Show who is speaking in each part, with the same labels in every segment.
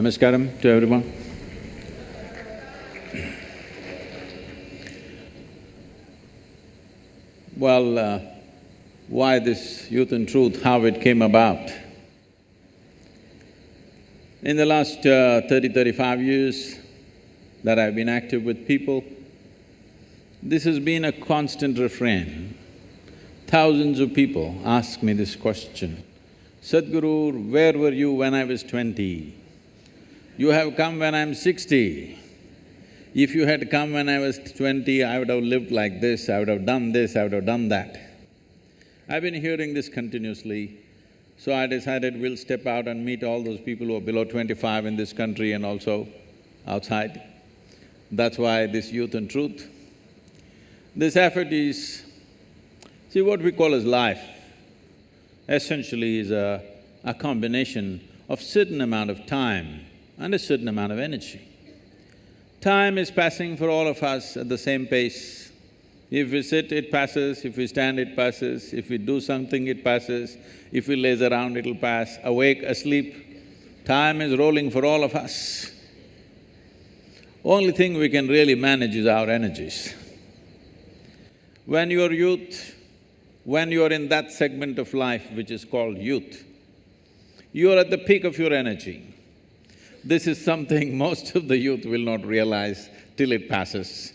Speaker 1: Namaskaram to everyone. Well, why this Youth and Truth, how it came about? In the last 35 years that I've been active with people, this has been a constant refrain. Thousands of people ask me this question, Sadhguru, where were you when I was 20? You have come when I'm 60. If you had come when I was 20, I would have lived like this, I would have done this, I would have done that. I've been hearing this continuously, so I decided we'll step out and meet all those people who are below 25 in this country and also outside. That's why this Youth and Truth. This effort is… See, what we call as life essentially is a combination of certain amount of time and a certain amount of energy. Time is passing for all of us at the same pace. If we sit, it passes, if we stand, it passes, if we do something, it passes, if we laze around, it'll pass, awake, asleep, time is rolling for all of us. Only thing we can really manage is our energies. When you're youth, when you're in that segment of life which is called youth, you're at the peak of your energy. This is something most of the youth will not realize till it passes.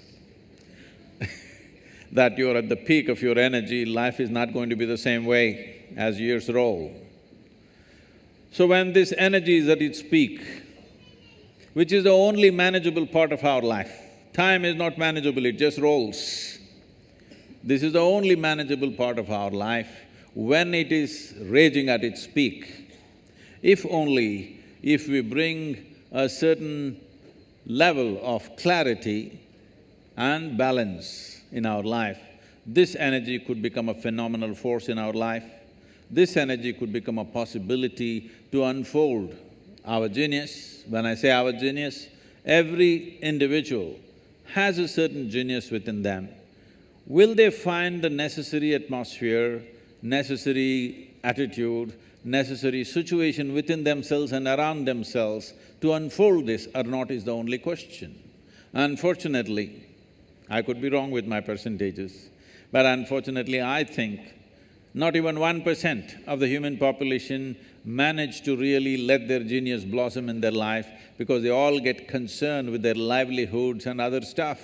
Speaker 1: That you're at the peak of your energy, life is not going to be the same way as years roll. So when this energy is at its peak, which is the only manageable part of our life, time is not manageable, it just rolls. This is the only manageable part of our life when it is raging at its peak. If we bring a certain level of clarity and balance in our life, this energy could become a phenomenal force in our life. This energy could become a possibility to unfold our genius. When I say our genius, every individual has a certain genius within them. Will they find the necessary atmosphere, necessary attitude, necessary situation within themselves and around themselves to unfold this or not is the only question. Unfortunately, I could be wrong with my percentages, but unfortunately I think not even 1% of the human population manage to really let their genius blossom in their life because they all get concerned with their livelihoods and other stuff.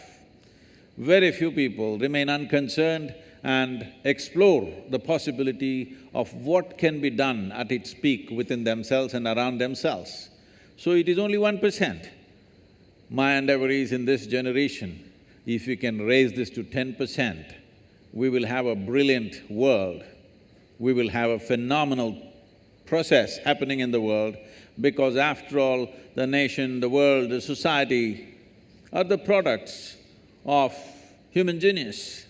Speaker 1: Very few people remain unconcerned and explore the possibility of what can be done at its peak within themselves and around themselves. So it is only 1%. My endeavor is in this generation, if we can raise this to 10%, we will have a brilliant world. We will have a phenomenal process happening in the world because after all, the nation, the world, the society are the products of human genius.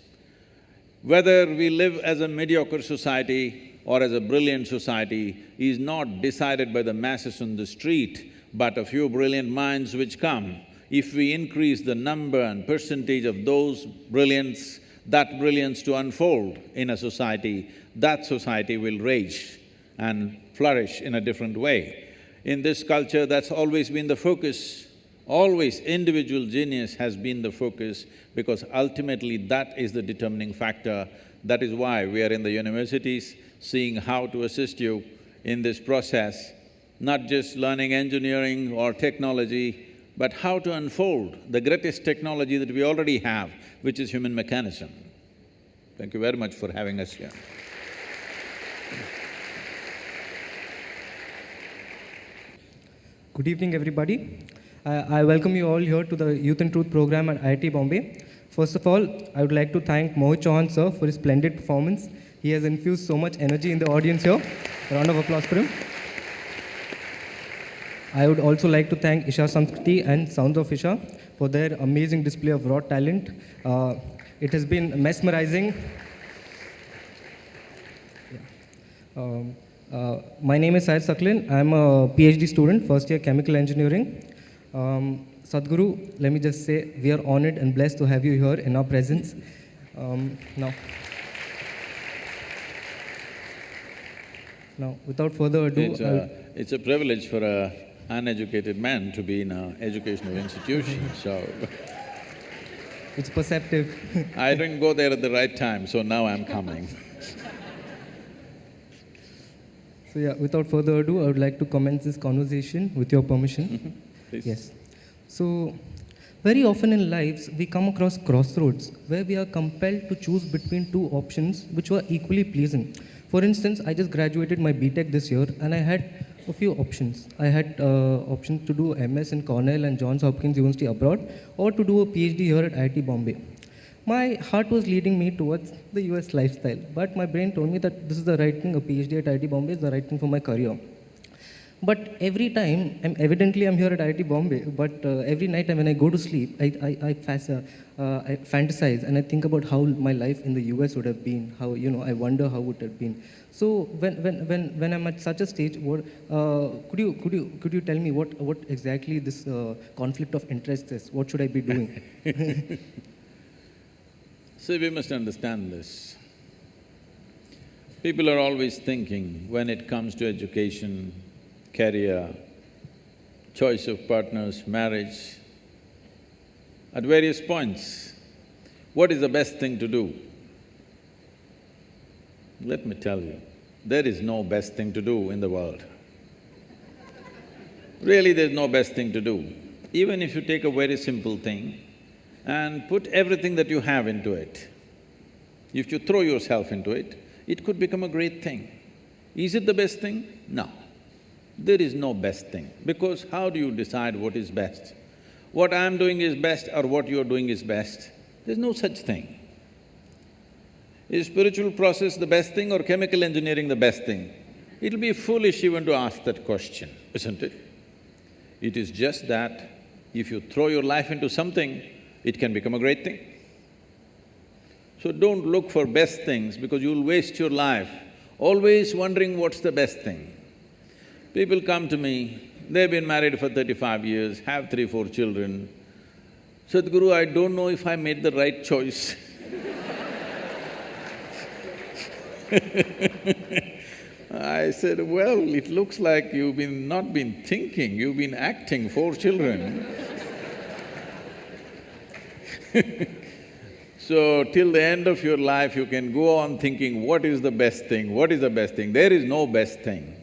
Speaker 1: Whether we live as a mediocre society or as a brilliant society is not decided by the masses on the street, but a few brilliant minds which come. If we increase the number and percentage of those brilliance, that brilliance to unfold in a society, that society will rage and flourish in a different way. In this culture, that's always been the focus. Always individual genius has been the focus because ultimately that is the determining factor. That is why we are in the universities, seeing how to assist you in this process, not just learning engineering or technology, but how to unfold the greatest technology that we already have, which is human mechanism. Thank you very much for having us here.
Speaker 2: Good evening, everybody. I welcome you all here to the Youth and Truth program at IIT Bombay. First of all, I would like to thank Mohit Chauhan sir for his splendid performance. He has infused so much energy in the audience here. A round of applause for him. I would also like to thank Isha Samskriti and Sounds of Isha for their amazing display of raw talent. It has been mesmerizing. My name is Syed Saklin. I'm a PhD student, first year chemical engineering. Sadhguru, let me just say, we are honored and blessed to have you here in our presence. Now, without further ado…
Speaker 1: It's a privilege for a uneducated man to be in an educational institution, so
Speaker 2: It's perceptive.
Speaker 1: I didn't go there at the right time, so now I'm coming.
Speaker 2: So yeah, without further ado, I would like to commence this conversation with your permission.
Speaker 1: Please.
Speaker 2: Yes. So, very often in lives, we come across crossroads where we are compelled to choose between two options which were equally pleasing. For instance, I just graduated my BTech this year and I had a few options. I had options to do MS in Cornell and Johns Hopkins University abroad or to do a PhD here at IIT Bombay. My heart was leading me towards the US lifestyle, but my brain told me that this is the right thing, a PhD at IIT Bombay is the right thing for my career. But every time, I'm here at IIT Bombay, but every night when I go to sleep, I fantasize and I think about how my life in the US would have been, how, I wonder how it would have been. So when I'm at such a stage, could you tell me what exactly this conflict of interest is? What should I be doing?
Speaker 1: See, we must understand this. People are always thinking when it comes to education, career, choice of partners, marriage, at various points, what is the best thing to do? Let me tell you, there is no best thing to do in the world. Really, there's no best thing to do. Even if you take a very simple thing and put everything that you have into it, if you throw yourself into it, it could become a great thing. Is it the best thing? No. There is no best thing, because how do you decide what is best? What I'm doing is best or what you're doing is best? There's no such thing. Is spiritual process the best thing or chemical engineering the best thing? It'll be foolish even to ask that question, isn't it? It is just that if you throw your life into something, it can become a great thing. So don't look for best things because you'll waste your life always wondering what's the best thing. People come to me, they've been married for 35 years, have 3, 4 children. Sadhguru, I don't know if I made the right choice. I said, well, it looks like you've not been thinking, you've been acting 4 children. So, till the end of your life, you can go on thinking, what is the best thing, what is the best thing? There is no best thing.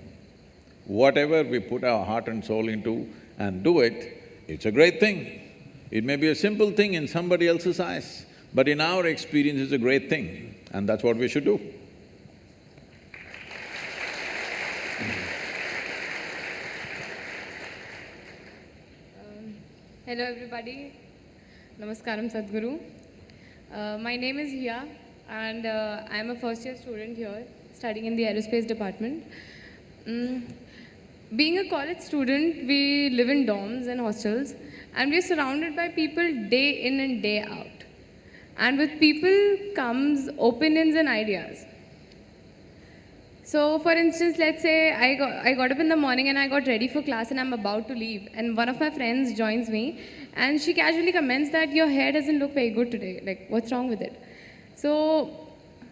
Speaker 1: Whatever we put our heart and soul into and do it, it's a great thing. It may be a simple thing in somebody else's eyes, but in our experience, it's a great thing, and that's what we should do.
Speaker 3: Hello everybody, Namaskaram Sadhguru. My name is Hiya and I am a first year student here studying in the aerospace department. Being a college student, we live in dorms and hostels and we are surrounded by people day in and day out. And with people comes opinions and ideas. So for instance, let's say I got up in the morning and I got ready for class and I'm about to leave and one of my friends joins me and she casually comments that your hair doesn't look very good today, like what's wrong with it? So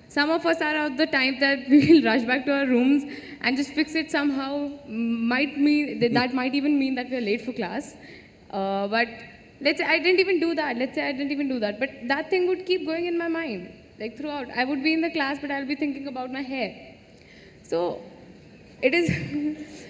Speaker 3: some of us are of the type that we will rush back to our rooms and just fix it somehow, that might even mean that we are late for class. But let's say I didn't even do that, but that thing would keep going in my mind, like throughout. I would be in the class, but I'll be thinking about my hair. So, it is…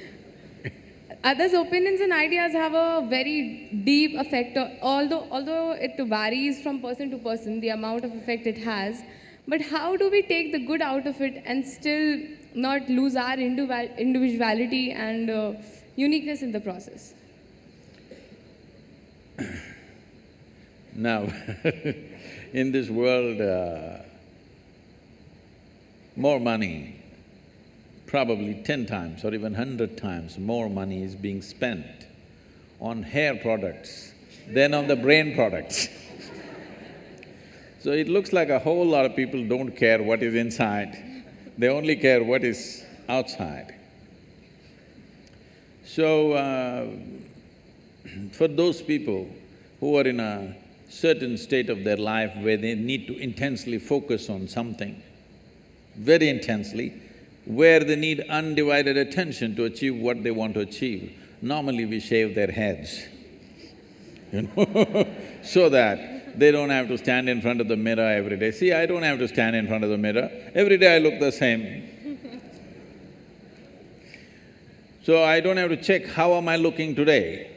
Speaker 3: Others' opinions and ideas have a very deep effect, although it varies from person to person, the amount of effect it has. But how do we take the good out of it and still not lose our individuality and uniqueness in the process?
Speaker 1: Now, in this world, more money, probably 10 times or even 100 times more money is being spent on hair products than on the brain products. So it looks like a whole lot of people don't care what is inside, they only care what is outside. So, for those people who are in a certain state of their life where they need to intensely focus on something, very intensely, where they need undivided attention to achieve what they want to achieve, normally we shave their heads, you know, so that they don't have to stand in front of the mirror every day. See, I don't have to stand in front of the mirror, every day I look the same. So I don't have to check how am I looking today.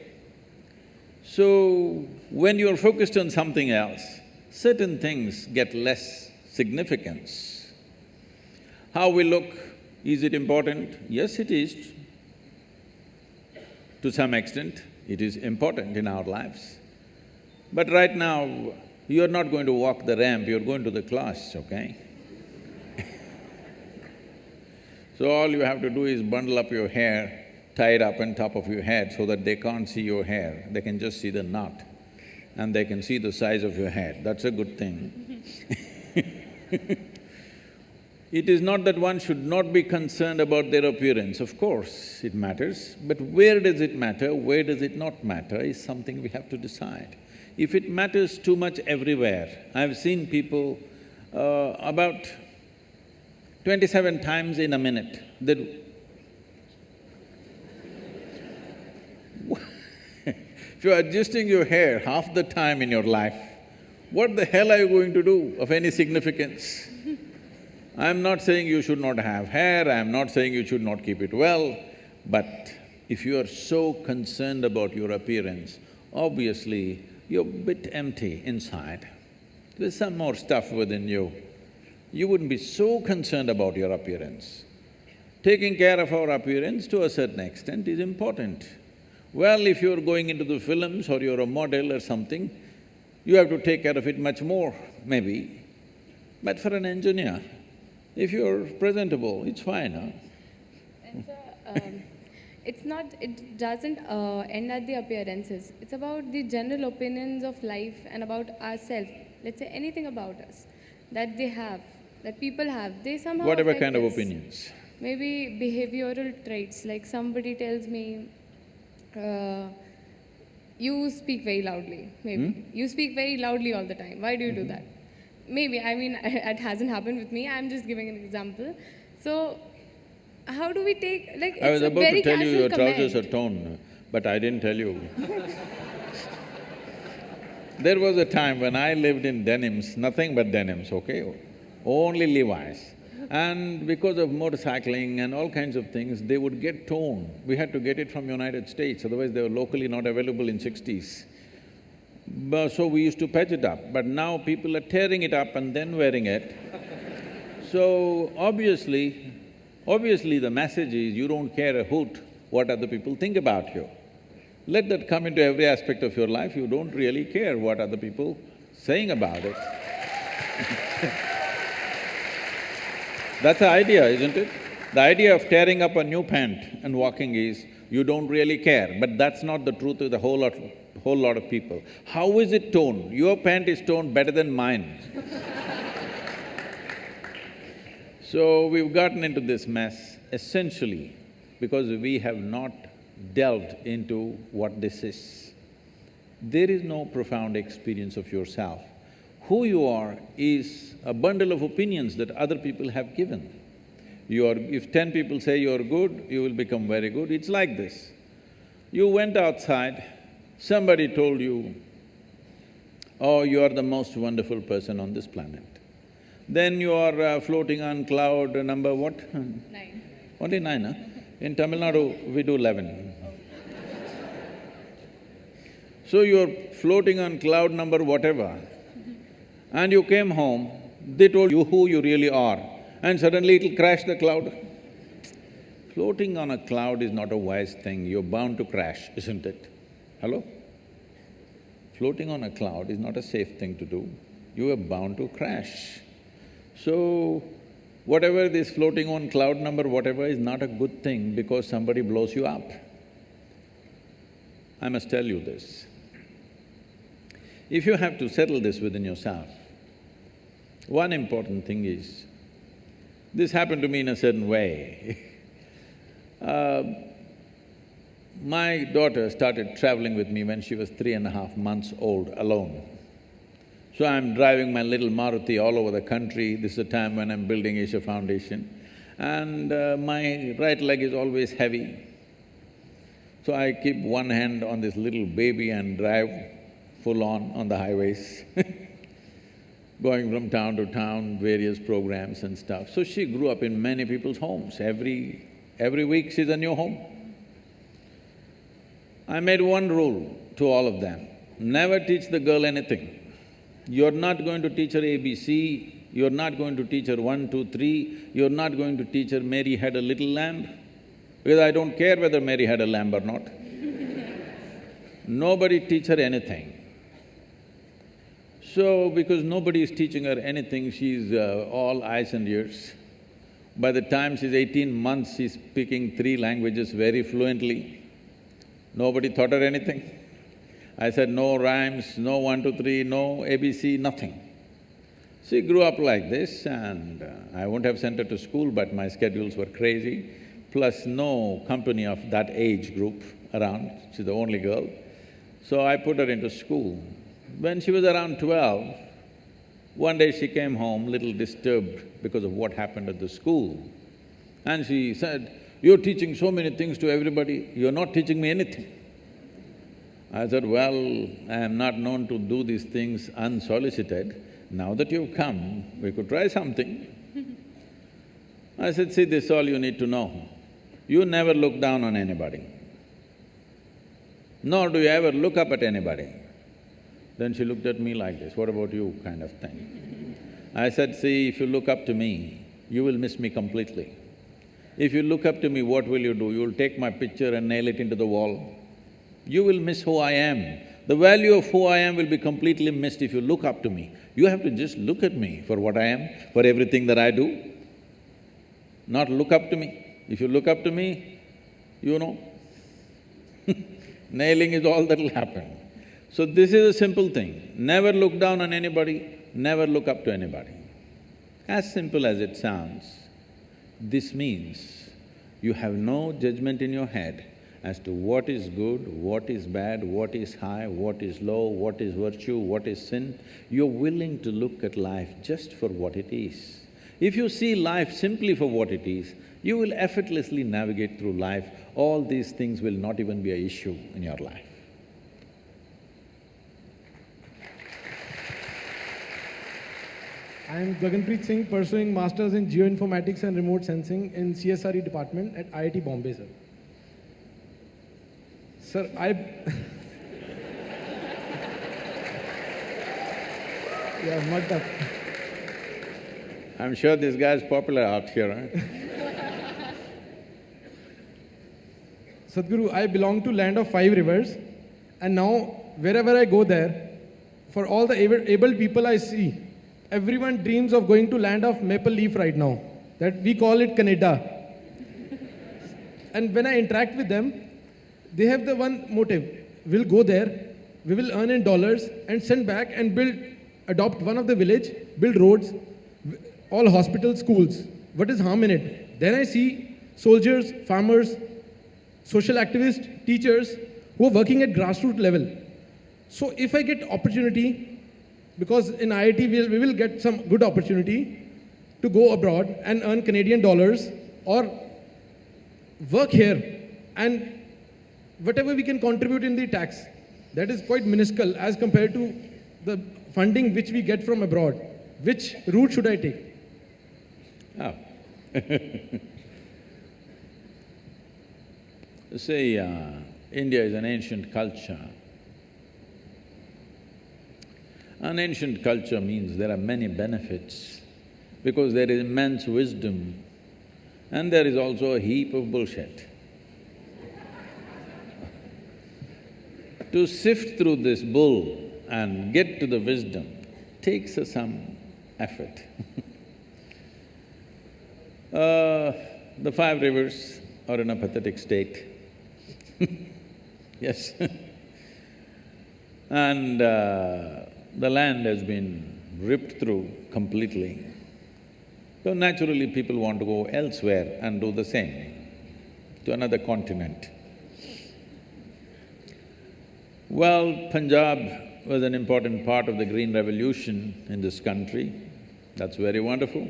Speaker 1: So when you're focused on something else, certain things get less significance. How we look, is it important? Yes, it is. To some extent, it is important in our lives. But right now, you're not going to walk the ramp, you're going to the class, okay? So all you have to do is bundle up your hair, tie it up on top of your head so that they can't see your hair, they can just see the knot and they can see the size of your head, that's a good thing. It is not that one should not be concerned about their appearance, of course it matters, but where does it matter, where does it not matter is something we have to decide. If it matters too much everywhere, I've seen people about 27 times in a minute, they if you're adjusting your hair half the time in your life, what the hell are you going to do of any significance? I'm not saying you should not have hair, I'm not saying you should not keep it well, but if you are so concerned about your appearance, obviously you're a bit empty inside. There's some more stuff within you. You wouldn't be so concerned about your appearance. Taking care of our appearance to a certain extent is important. Well, if you're going into the films or you're a model or something, you have to take care of it much more, maybe. But for an engineer, if you're presentable, it's fine, huh?
Speaker 3: And it's not… it doesn't end at the appearances. It's about the general opinions of life and about ourselves. Let's say anything about us that they have, that people have, they somehow
Speaker 1: Whatever
Speaker 3: affect
Speaker 1: kind of
Speaker 3: us.
Speaker 1: opinions.
Speaker 3: Maybe behavioral traits, like somebody tells me, you speak very loudly, maybe. You speak very loudly all the time, why do you do that? Maybe, I mean, it hasn't happened with me, I'm just giving an example. So, how do we take… like,
Speaker 1: I was
Speaker 3: it's a
Speaker 1: about
Speaker 3: very
Speaker 1: to tell you
Speaker 3: casual
Speaker 1: your trousers
Speaker 3: comment.
Speaker 1: are torn, but I didn't tell you. There was a time when I lived in denims, nothing but denims, okay? Only Levi's. And because of motorcycling and all kinds of things, they would get torn. We had to get it from United States, otherwise they were locally not available in 60s. So we used to patch it up, but now people are tearing it up and then wearing it. So obviously the message is you don't care a hoot what other people think about you. Let that come into every aspect of your life, you don't really care what other people saying about it. That's the idea, isn't it? The idea of tearing up a new pant and walking is, you don't really care, but that's not the truth with a whole lot of people. How is it torn? Your pant is torn better than mine. So we've gotten into this mess essentially because we have not delved into what this is. There is no profound experience of yourself. Who you are is a bundle of opinions that other people have given. If 10 people say you're good, you will become very good. It's like this. You went outside, somebody told you, oh, you are the most wonderful person on this planet. Then you are floating on cloud number what?
Speaker 3: 9.
Speaker 1: Only 9, huh? In Tamil Nadu, we do 11. So you're floating on cloud number whatever, and you came home, they told you who you really are, and suddenly it'll crash the cloud. Floating on a cloud is not a wise thing, you're bound to crash, isn't it? Hello? Floating on a cloud is not a safe thing to do, you are bound to crash. So, whatever this floating on cloud number whatever is not a good thing because somebody blows you up. I must tell you this. If you have to settle this within yourself, one important thing is, this happened to me in a certain way. My daughter started traveling with me when she was 3.5 months old alone. So I'm driving my little Maruti all over the country, this is the time when I'm building Asia Foundation, and my right leg is always heavy. So I keep one hand on this little baby and drive full on the highways going from town to town, various programs and stuff. So she grew up in many people's homes. Every week she's a new home. I made one rule to all of them, never teach the girl anything. You're not going to teach her ABC, you're not going to teach her 1, 2, 3, you're not going to teach her Mary had a little lamb, because I don't care whether Mary had a lamb or not. Nobody teach her anything. So, because nobody is teaching her anything, she's all eyes and ears. By the time she's 18 months, she's speaking 3 languages very fluently. Nobody taught her anything. I said, no rhymes, no 1, 2, 3, no ABC, nothing. She grew up like this and I wouldn't have sent her to school, but my schedules were crazy, plus no company of that age group around, she's the only girl. So I put her into school. When she was around 12, one day she came home little disturbed because of what happened at the school. And she said, you're teaching so many things to everybody, you're not teaching me anything. I said, well, I am not known to do these things unsolicited. Now that you've come, we could try something. I said, see, this is all you need to know. You never look down on anybody, nor do you ever look up at anybody. Then she looked at me like this, what about you, kind of thing. I said, see, if you look up to me, you will miss me completely. If you look up to me, what will you do? You'll take my picture and nail it into the wall. You will miss who I am. The value of who I am will be completely missed if you look up to me. You have to just look at me for what I am, for everything that I do, not look up to me. If you look up to me, you know, nailing is all that'll happen. So this is a simple thing, never look down on anybody, never look up to anybody. As simple as it sounds, this means you have no judgment in your head as to what is good, what is bad, what is high, what is low, what is virtue, what is sin. You're willing to look at life just for what it is. If you see life simply for what it is, you will effortlessly navigate through life. All these things will not even be an issue in your life.
Speaker 4: I am Gaganpreet Singh, pursuing Masters in Geoinformatics and Remote Sensing in CSRE department at IIT Bombay, sir. Sir, Yeah, mugged up.
Speaker 1: I'm sure this guy's popular out here, huh?
Speaker 4: Sadhguru, I belong to land of 5 rivers, and now wherever I go there, for all the able people I see, everyone dreams of going to land of maple leaf right now, that we call it Canada. And when I interact with them, they have the one motive, we'll go there, we will earn in dollars and send back and adopt one of the village, build roads, all hospitals, schools. What is harm in it? Then I see soldiers, farmers, social activists, teachers who are working at grassroots level. So if I get opportunity, because in IIT we will get some good opportunity to go abroad and earn Canadian dollars or work here, and whatever we can contribute in the tax, that is quite minuscule as compared to the funding which we get from abroad. Which route should I take?
Speaker 1: Oh. See, India is an ancient culture. An ancient culture means there are many benefits because there is immense wisdom and there is also a heap of bullshit. To sift through this bull and get to the wisdom takes some effort. The 5 rivers are in a pathetic state. Yes. And the land has been ripped through completely. So naturally people want to go elsewhere and do the same, to another continent. Well, Punjab was an important part of the Green Revolution in this country. That's very wonderful.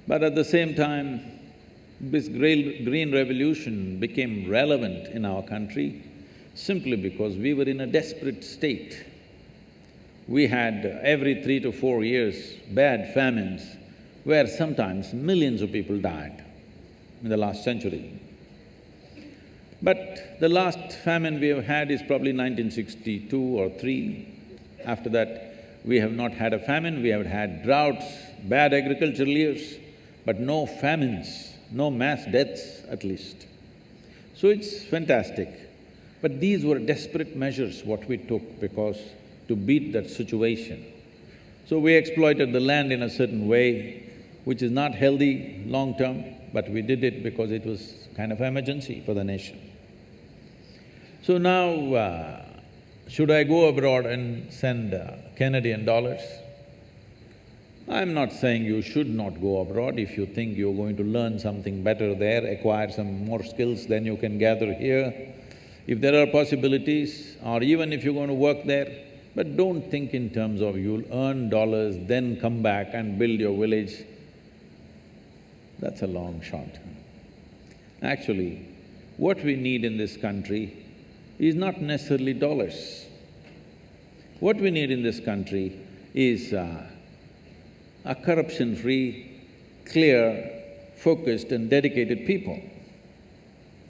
Speaker 1: But at the same time, This green revolution became relevant in our country simply because we were in a desperate state. We had every 3 to 4 years bad famines where sometimes millions of people died in the last century. But the last famine we have had is probably 1962 or 3. After that, we have not had a famine, we have had droughts, bad agricultural years, but no famines, no mass deaths at least. So it's fantastic. But these were desperate measures what we took because to beat that situation. So we exploited the land in a certain way, which is not healthy long-term, but we did it because it was kind of emergency for the nation. So now, should I go abroad and send Canadian dollars? I'm not saying you should not go abroad. If you think you're going to learn something better there, acquire some more skills, then you can gather here. If there are possibilities, or even if you're going to work there, but don't think in terms of you'll earn dollars, then come back and build your village. That's a long shot. Actually, what we need in this country is not necessarily dollars. What we need in this country is a corruption-free, clear, focused and dedicated people.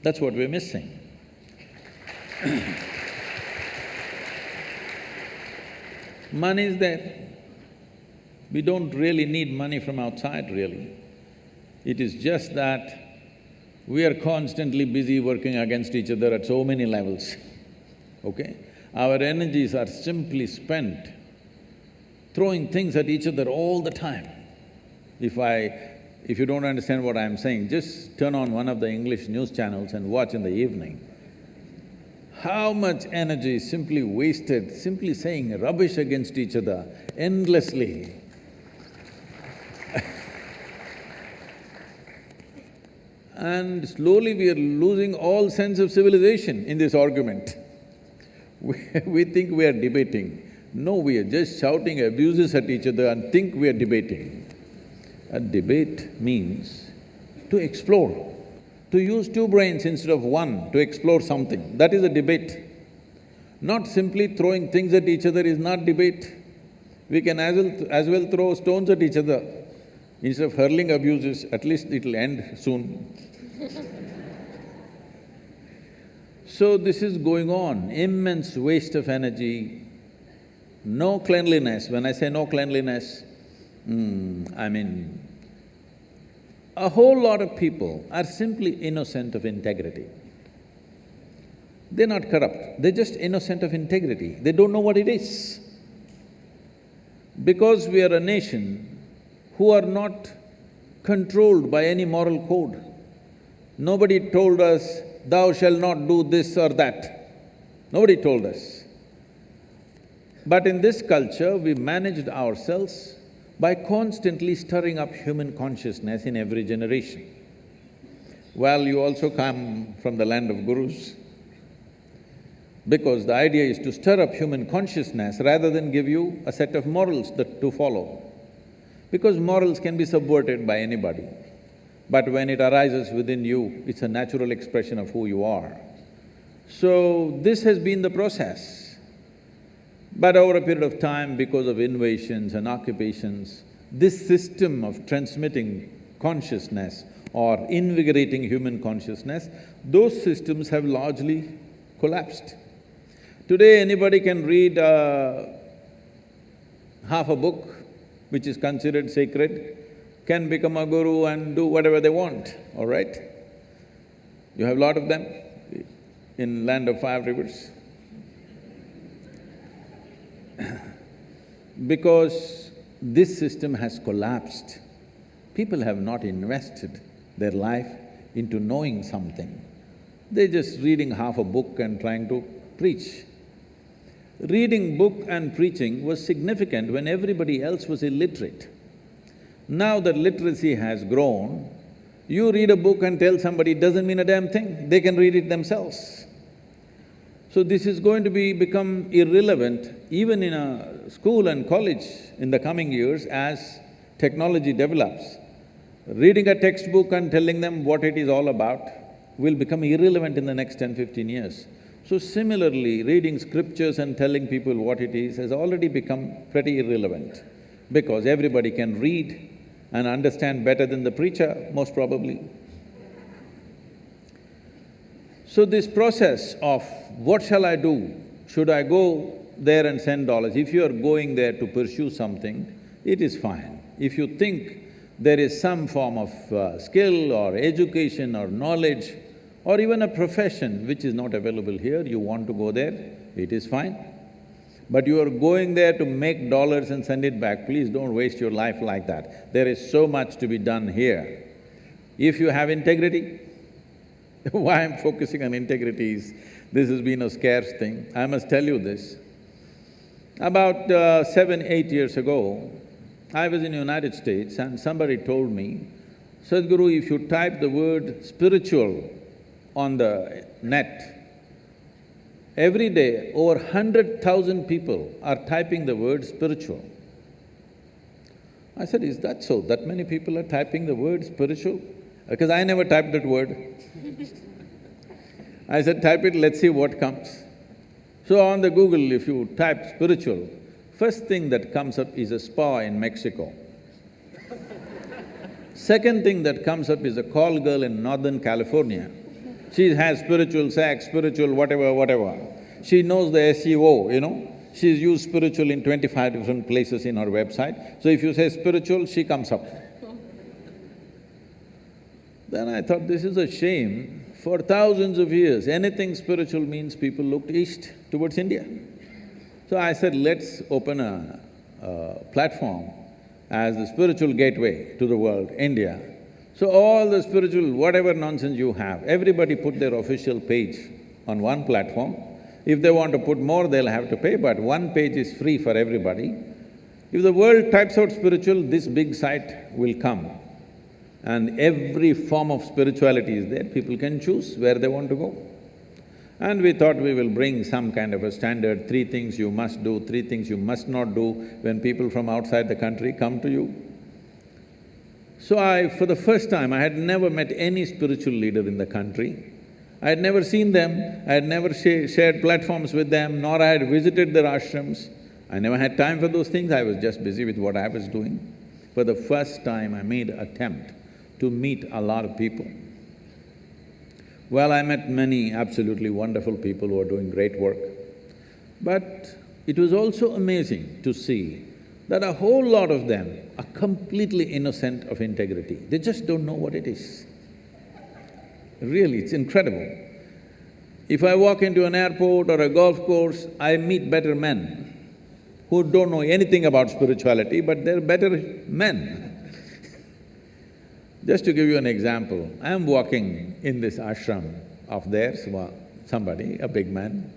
Speaker 1: That's what we're missing. Money is there. We don't really need money from outside, really. It is just that we are constantly busy working against each other at so many levels, okay? Our energies are simply spent throwing things at each other all the time. If you don't understand what I'm saying, just turn on one of the English news channels and watch in the evening. How much energy is simply wasted, simply saying rubbish against each other endlessly. And slowly we are losing all sense of civilization in this argument. We think we are debating. No, we are just shouting abuses at each other and think we are debating. A debate means to explore, to use 2 brains instead of 1 to explore something. That is a debate. Not simply throwing things at each other is not debate. We can as well throw stones at each other. Instead of hurling abuses, at least it'll end soon. So this is going on, immense waste of energy, no cleanliness. When I say no cleanliness, I mean, a whole lot of people are simply innocent of integrity. They're not corrupt, they're just innocent of integrity. They don't know what it is. Because we are a nation who are not controlled by any moral code. Nobody told us, thou shalt not do this or that. Nobody told us. But in this culture, we managed ourselves by constantly stirring up human consciousness in every generation. Well, you also come from the land of gurus, because the idea is to stir up human consciousness rather than give you a set of morals to follow. Because morals can be subverted by anybody, but when it arises within you, it's a natural expression of who you are. So, this has been the process. But over a period of time, because of invasions and occupations, this system of transmitting consciousness or invigorating human consciousness, those systems have largely collapsed. Today, anybody can read half a book, which is considered sacred, can become a guru and do whatever they want, all right? You have a lot of them in land of 5 rivers. Because this system has collapsed, people have not invested their life into knowing something. They're just reading half a book and trying to preach. Reading book and preaching was significant when everybody else was illiterate. Now that literacy has grown, you read a book and tell somebody it doesn't mean a damn thing, they can read it themselves. So this is going to become irrelevant even in a school and college in the coming years as technology develops. Reading a textbook and telling them what it is all about will become irrelevant in the next 10–15 years. So similarly, reading scriptures and telling people what it is has already become pretty irrelevant, because everybody can read and understand better than the preacher, most probably. So this process of what shall I do? Should I go there and send dollars? If you are going there to pursue something, it is fine. If you think there is some form of skill or education or knowledge or even a profession which is not available here, you want to go there, it is fine. But you are going there to make dollars and send it back, please don't waste your life like that. There is so much to be done here. If you have integrity, why I'm focusing on integrity is, this has been a scarce thing. I must tell you this. About 7–8 years ago, I was in the United States and somebody told me, Sadhguru, if you type the word spiritual on the net, every day over 100,000 people are typing the word spiritual. I said, is that so? That many people are typing the word spiritual? Because I never typed that word. I said, type it, let's see what comes. So on the Google, if you type spiritual, first thing that comes up is a spa in Mexico. Second thing that comes up is a call girl in Northern California. She has spiritual sex, spiritual whatever. She knows the SEO, you know. She's used spiritual in 25 different places in her website. So if you say spiritual, she comes up. Then I thought, this is a shame. For thousands of years, anything spiritual means people looked east towards India. So I said, let's open a platform as the spiritual gateway to the world, India. So all the spiritual, whatever nonsense you have, everybody put their official page on one platform. If they want to put more, they'll have to pay, but one page is free for everybody. If the world types out spiritual, this big site will come. And every form of spirituality is there, people can choose where they want to go. And we thought we will bring some kind of a standard, 3 things you must do, 3 things you must not do when people from outside the country come to you. So for the first time, I had never met any spiritual leader in the country. I had never seen them, I had never shared platforms with them, nor I had visited their ashrams. I never had time for those things, I was just busy with what I was doing. For the first time, I made an attempt to meet a lot of people. Well, I met many absolutely wonderful people who are doing great work. But it was also amazing to see that a whole lot of them are completely innocent of integrity. They just don't know what it is. Really, it's incredible. If I walk into an airport or a golf course, I meet better men who don't know anything about spirituality, but they're better men. Just to give you an example, I am walking in this ashram of theirs, somebody, a big man.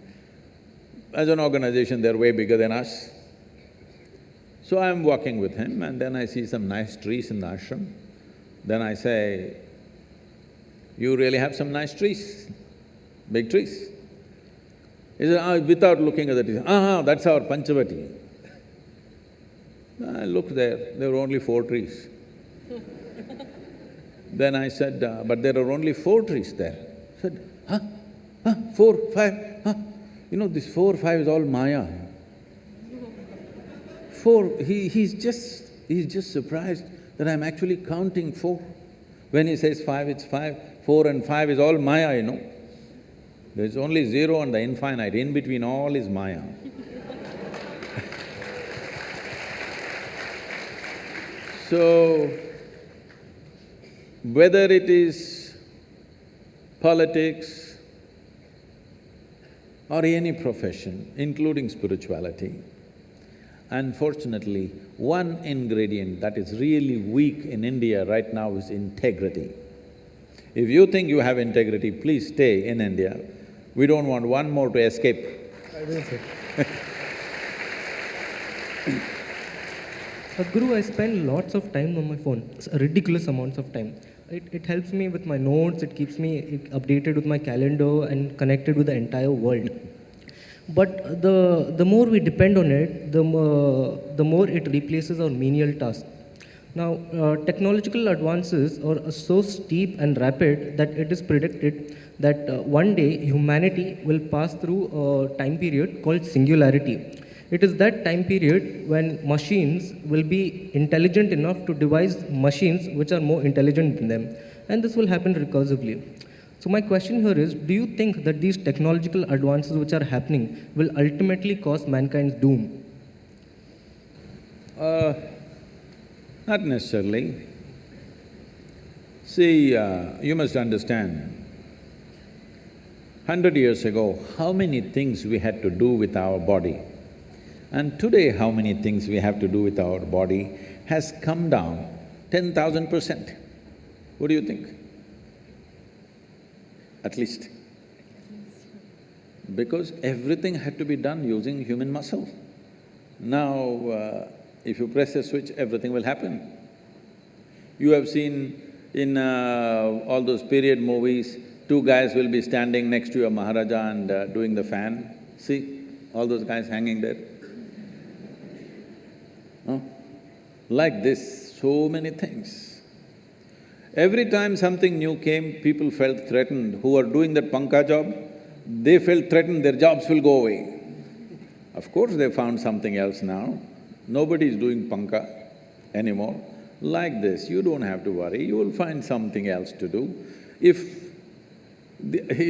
Speaker 1: As an organization, they're way bigger than us. So I am walking with him and then I see some nice trees in the ashram. Then I say, you really have some nice trees, big trees. He said, without looking at the trees, that's our Panchavati. I looked there were only 4 trees. Then I said, but there are only 4 trees there. I said, 4, 5, You know, this 4, 5 is all Maya. 4, he's just surprised that I'm actually counting 4. When he says 5, it's 5, 4 and 5 is all Maya, you know. There's only 0 and the infinite, in between all is Maya. So, whether it is politics or any profession, including spirituality, unfortunately, one ingredient that is really weak in India right now is integrity. If you think you have integrity, please stay in India. We don't want one more to escape.
Speaker 4: I will say.
Speaker 2: Guru, I spend lots of time on my phone, ridiculous amounts of time. It helps me with my notes, it keeps me updated with my calendar and connected with the entire world. But the more we depend on it, the more it replaces our menial tasks. Now, technological advances are so steep and rapid that it is predicted that one day humanity will pass through a time period called singularity. It is that time period when machines will be intelligent enough to devise machines which are more intelligent than them. And this will happen recursively. So my question here is, do you think that these technological advances which are happening will ultimately cause mankind's doom?
Speaker 1: Not necessarily. See, you must understand, 100 years ago, how many things we had to do with our body, and today how many things we have to do with our body has come down 10,000%. What do you think? At least. Because everything had to be done using human muscle. Now, if you press a switch, everything will happen. You have seen in all those period movies, two guys will be standing next to a Maharaja and doing the fan. See, all those guys hanging there. Huh? Like this, so many things. Every time something new came, people felt threatened. Who are doing that panka job, they felt threatened, their jobs will go away. Of course they found something else now. Nobody is doing panka anymore. Like this, you don't have to worry, you will find something else to do. It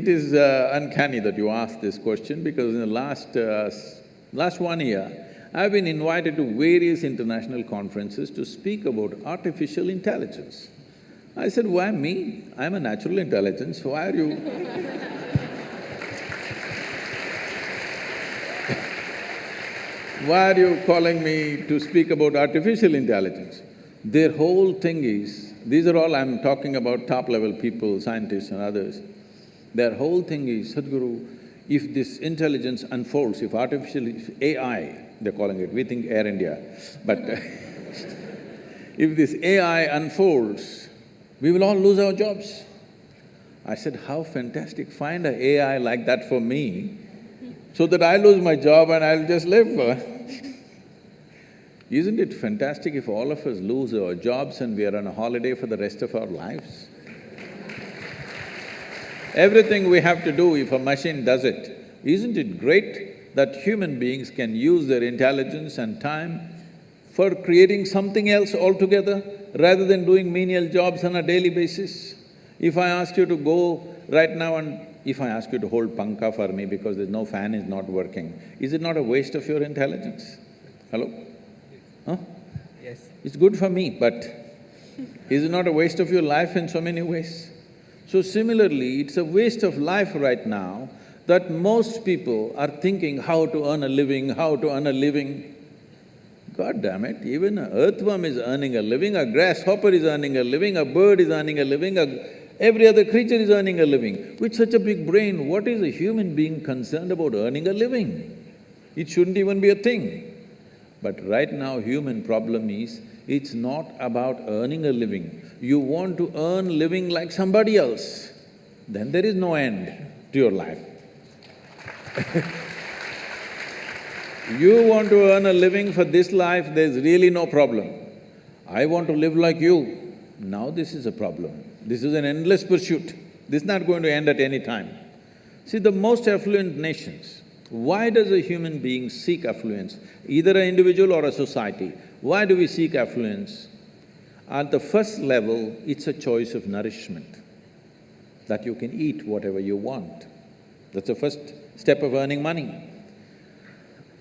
Speaker 1: is uncanny that you asked this question, because in the last 1 year, I've been invited to various international conferences to speak about artificial intelligence. I said, why me? I'm a natural intelligence, why are you… Why are you calling me to speak about artificial intelligence? Their whole thing is, these are all I'm talking about top-level people, scientists and others. Their whole thing is, Sadhguru, if this intelligence unfolds, if AI, they're calling it, we think Air India, but if this AI unfolds, we will all lose our jobs. I said, how fantastic, find an AI like that for me, so that I lose my job and I'll just live. Isn't it fantastic if all of us lose our jobs and we are on a holiday for the rest of our lives? Everything we have to do, if a machine does it, isn't it great that human beings can use their intelligence and time for creating something else altogether, rather than doing menial jobs on a daily basis? If I ask you to go right now and if I ask you to hold panka for me because there's no fan is not working, is it not a waste of your intelligence? Hello? Huh?
Speaker 2: Yes.
Speaker 1: It's good for me, but is it not a waste of your life in so many ways? So similarly, it's a waste of life right now that most people are thinking how to earn a living, how to earn a living. God damn it, even an earthworm is earning a living, a grasshopper is earning a living, a bird is earning a living, every other creature is earning a living. With such a big brain, what is a human being concerned about earning a living? It shouldn't even be a thing. But right now, human problem is, it's not about earning a living. You want to earn living like somebody else, then there is no end to your life. You want to earn a living for this life, there's really no problem. I want to live like you, now this is a problem. This is an endless pursuit. This is not going to end at any time. See, the most affluent nations, why does a human being seek affluence? Either an individual or a society. Why do we seek affluence? At the first level, it's a choice of nourishment, that you can eat whatever you want. That's the first step of earning money.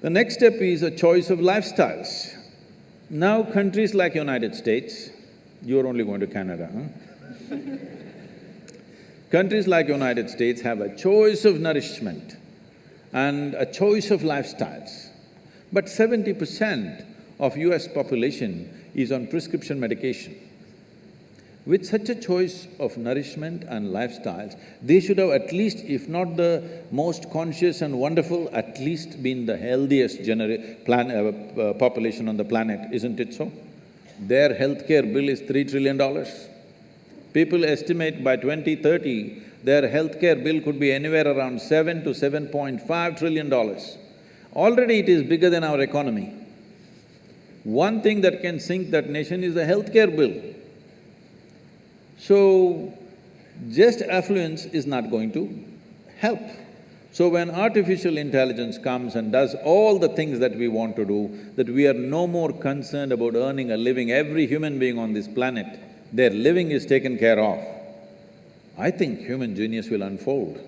Speaker 1: The next step is a choice of lifestyles. Now countries like United States, you're only going to Canada, huh? Countries like United States have a choice of nourishment and a choice of lifestyles. But 70% of US population is on prescription medication. With such a choice of nourishment and lifestyles, they should have at least, if not the most conscious and wonderful, at least been the healthiest population on the planet, isn't it so? Their healthcare bill is $3 trillion. People estimate by 2030, their healthcare bill could be anywhere around $7 to $7.5 trillion. Already it is bigger than our economy. One thing that can sink that nation is the healthcare bill. So, just affluence is not going to help. So when artificial intelligence comes and does all the things that we want to do, that we are no more concerned about earning a living, every human being on this planet, their living is taken care of, I think human genius will unfold.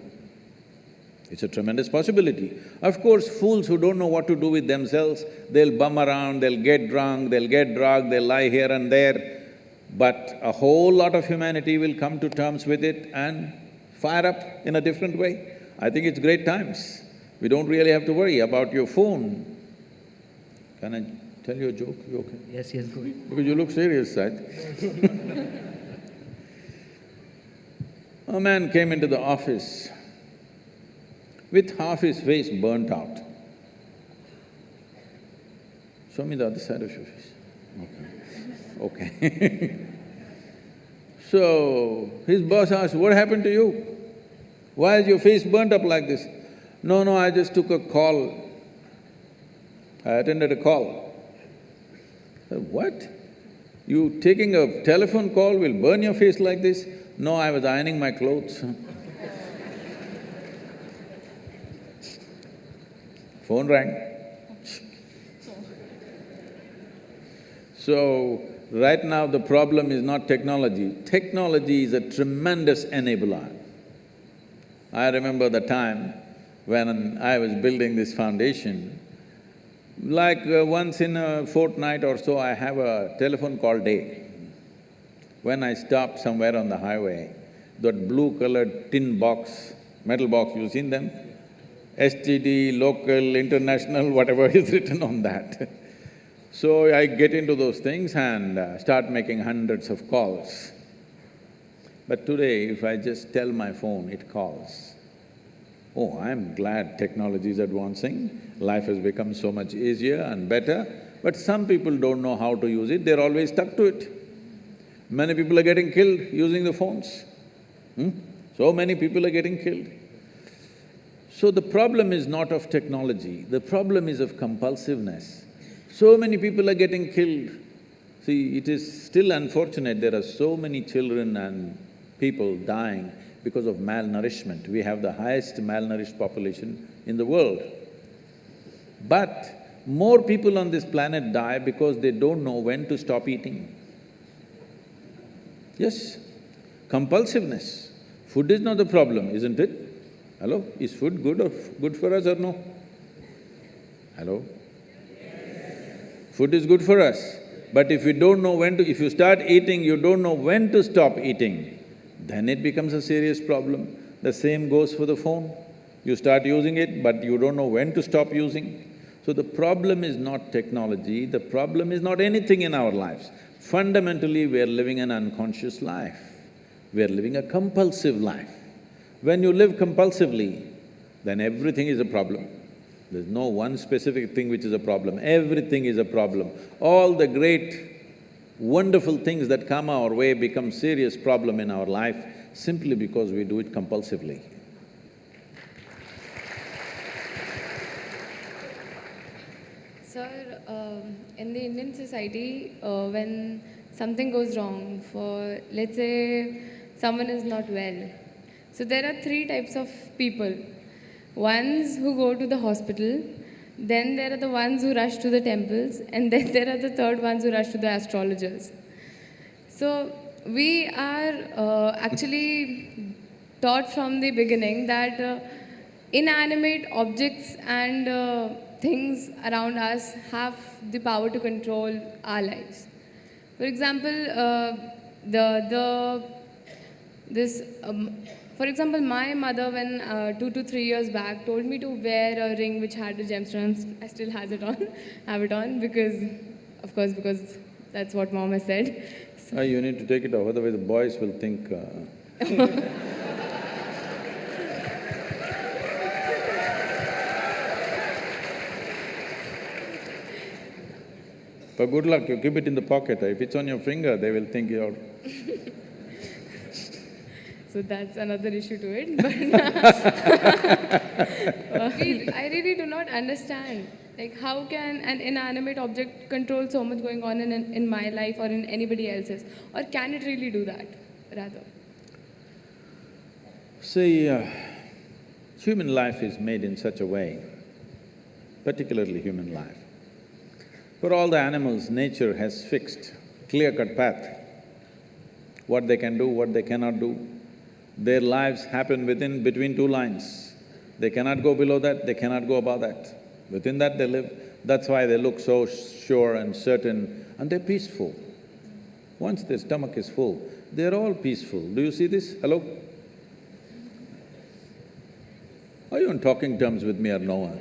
Speaker 1: It's a tremendous possibility. Of course, fools who don't know what to do with themselves, they'll bum around, they'll get drunk, they'll get drugged, they'll lie here and there, but a whole lot of humanity will come to terms with it and fire up in a different way. I think it's great times. We don't really have to worry about your phone. Can I tell you a joke? You okay?
Speaker 2: Yes, go ahead.
Speaker 1: Because you look serious, Saj. A man came into the office with half his face burnt out. Show me the other side of your face. Okay. So, his boss asked, "What happened to you? Why is your face burnt up like this?" No, I just took a call. I attended a call." I said, "What? You taking a telephone call will burn your face like this?" "No, I was ironing my clothes." Phone rang. So, right now the problem is not technology. Technology is a tremendous enabler. I remember the time when I was building this foundation, like once in a fortnight or so, I have a telephone call day. When I stop somewhere on the highway, that blue-colored tin box, metal box, you've seen them? STD, local, international, whatever is written on that. So I get into those things and start making hundreds of calls. But today, if I just tell my phone, it calls. Oh, I'm glad technology is advancing, life has become so much easier and better, but some people don't know how to use it, they're always stuck to it. Many people are getting killed using the phones. So many people are getting killed. So the problem is not of technology, the problem is of compulsiveness. So many people are getting killed. See, it is still unfortunate there are so many children and people dying because of malnourishment. We have the highest malnourished population in the world. But more people on this planet die because they don't know when to stop eating. Yes, compulsiveness. Food is not the problem, isn't it? Hello? Is food good for us or no? Hello? Food is good for us, but if you don't know when to… if you start eating, you don't know when to stop eating, then it becomes a serious problem. The same goes for the phone. You start using it, but you don't know when to stop using. So the problem is not technology, the problem is not anything in our lives. Fundamentally, we are living an unconscious life. We are living a compulsive life. When you live compulsively, then everything is a problem. There's no one specific thing which is a problem, everything is a problem. All the great, wonderful things that come our way become serious problem in our life simply because we do it compulsively.
Speaker 3: Sir, in the Indian society, when something goes wrong, for let's say someone is not well, so there are three types of people. Ones who go to the hospital, then there are the ones who rush to the temples, and then there are the third ones who rush to the astrologers. So we are actually taught from the beginning that inanimate objects and things around us have the power to control our lives. For example, for example, my mother, when 2 to 3 years back, told me to wear a ring which had the gemstones. I still have it on, because, of course, because that's what mom has said. So
Speaker 1: You need to take it off, otherwise the boys will think… But good luck, you keep it in the pocket. If it's on your finger, they will think you're…
Speaker 3: So that's another issue to it, but I really do not understand Like, how can an inanimate object control so much going on in my life or in anybody else's? Or can it really do that, rather?
Speaker 1: See, human life is made in such a way, particularly human life. For all the animals, nature has fixed clear-cut path, what they can do, what they cannot do. Their lives happen between two lines. They cannot go below that, they cannot go above that. Within that they live. That's why they look so sure and certain, and they're peaceful. Once their stomach is full, they're all peaceful. Do you see this? Hello? Are you on talking terms with me or no?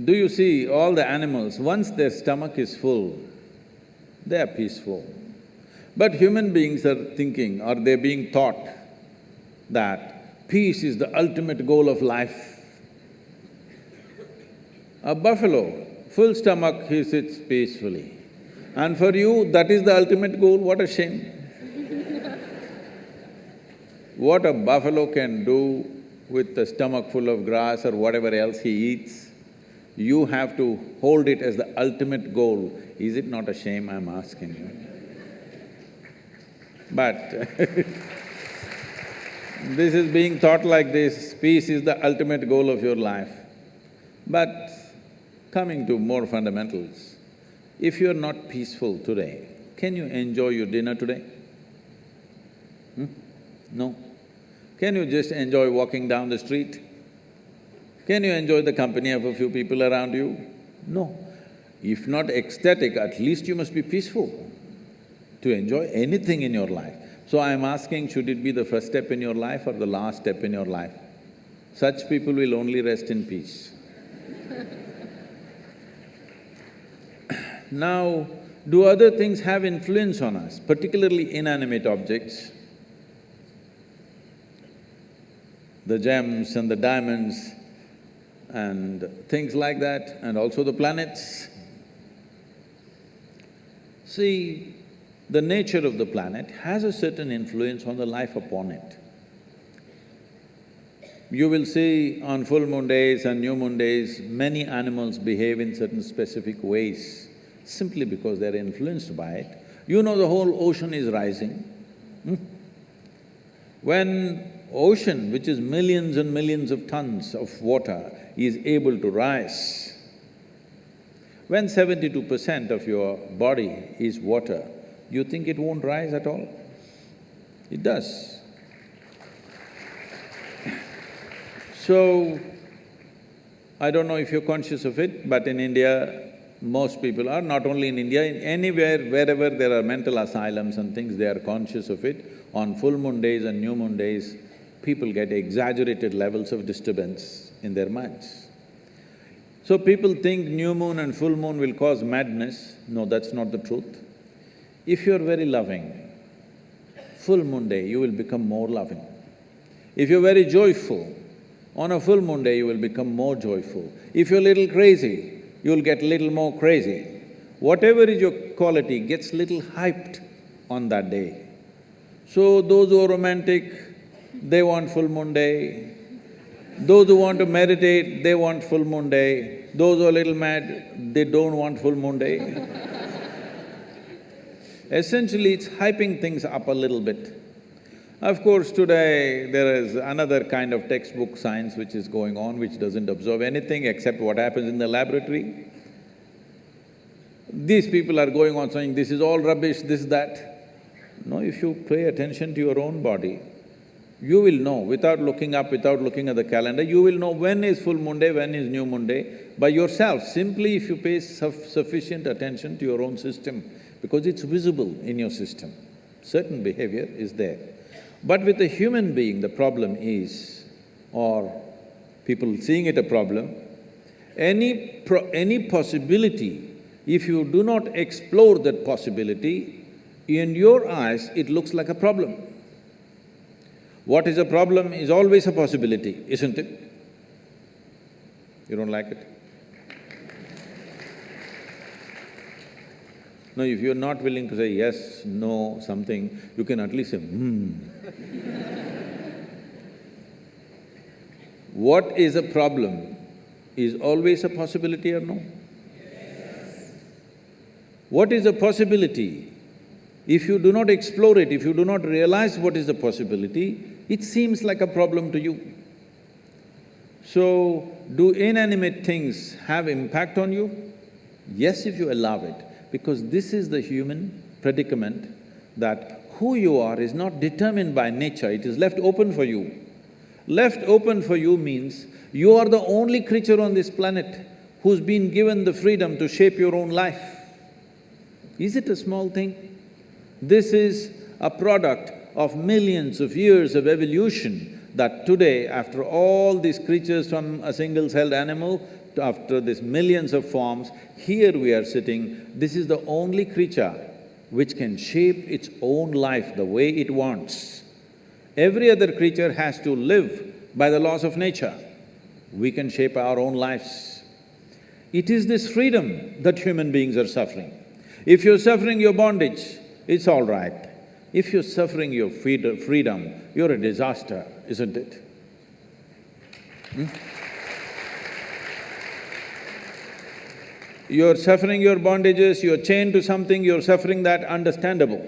Speaker 1: Do you see all the animals, once their stomach is full, they are peaceful. But human beings are thinking, or they're being taught that peace is the ultimate goal of life. A buffalo, full stomach, he sits peacefully. And for you, that is the ultimate goal, what a shame. What a buffalo can do with a stomach full of grass or whatever else he eats, you have to hold it as the ultimate goal. Is it not a shame, I'm asking you? But this is being taught like this, peace is the ultimate goal of your life. But coming to more fundamentals, if you're not peaceful today, can you enjoy your dinner today? No. Can you just enjoy walking down the street? Can you enjoy the company of a few people around you? No. If not ecstatic, at least you must be peaceful to enjoy anything in your life. So I'm asking, should it be the first step in your life or the last step in your life? Such people will only rest in peace. Now, do other things have influence on us, particularly inanimate objects? The gems and the diamonds and things like that, and also the planets. See, the nature of the planet has a certain influence on the life upon it. You will see on full moon days and new moon days, many animals behave in certain specific ways, simply because they're influenced by it. You know the whole ocean is rising. When ocean, which is millions and millions of tons of water, is able to rise, when 72% of your body is water, you think it won't rise at all? It does. So, I don't know if you're conscious of it, but in India, most people are, not only in India, in anywhere, wherever there are mental asylums and things, they are conscious of it. On full moon days and new moon days, people get exaggerated levels of disturbance in their minds. So people think new moon and full moon will cause madness. No, that's not the truth. If you're very loving, full moon day you will become more loving. If you're very joyful, on a full moon day you will become more joyful. If you're a little crazy, you'll get little more crazy. Whatever is your quality gets little hyped on that day. So those who are romantic, they want full moon day. Those who want to meditate, they want full moon day. Those who are a little mad, they don't want full moon day. Essentially, it's hyping things up a little bit. Of course, today there is another kind of textbook science which is going on, which doesn't observe anything except what happens in the laboratory. These people are going on saying, this is all rubbish, this, that. No, if you pay attention to your own body, you will know, without looking up, without looking at the calendar, you will know when is full moon day, when is new moon day, by yourself, simply if you pay sufficient attention to your own system, because it's visible in your system. Certain behavior is there. But with a human being, the problem is, or people seeing it a problem, any possibility, if you do not explore that possibility, in your eyes, it looks like a problem. What is a problem is always a possibility, isn't it? You don't like it? No, if you're not willing to say yes, no, something, you can at least say, what is a problem is always a possibility or no? What is a possibility? If you do not explore it, if you do not realize what is the possibility, it seems like a problem to you. So, do inanimate things have impact on you? Yes, if you allow it, because this is the human predicament that who you are is not determined by nature, it is left open for you. Left open for you means you are the only creature on this planet who's been given the freedom to shape your own life. Is it a small thing? This is a product of millions of years of evolution that today, after all these creatures from a single-celled animal, after these millions of forms, here we are sitting, this is the only creature which can shape its own life the way it wants. Every other creature has to live by the laws of nature. We can shape our own lives. It is this freedom that human beings are suffering. If you're suffering your bondage, it's all right. If you're suffering your freedom, you're a disaster, isn't it? You're suffering your bondages, you're chained to something, you're suffering that, understandable.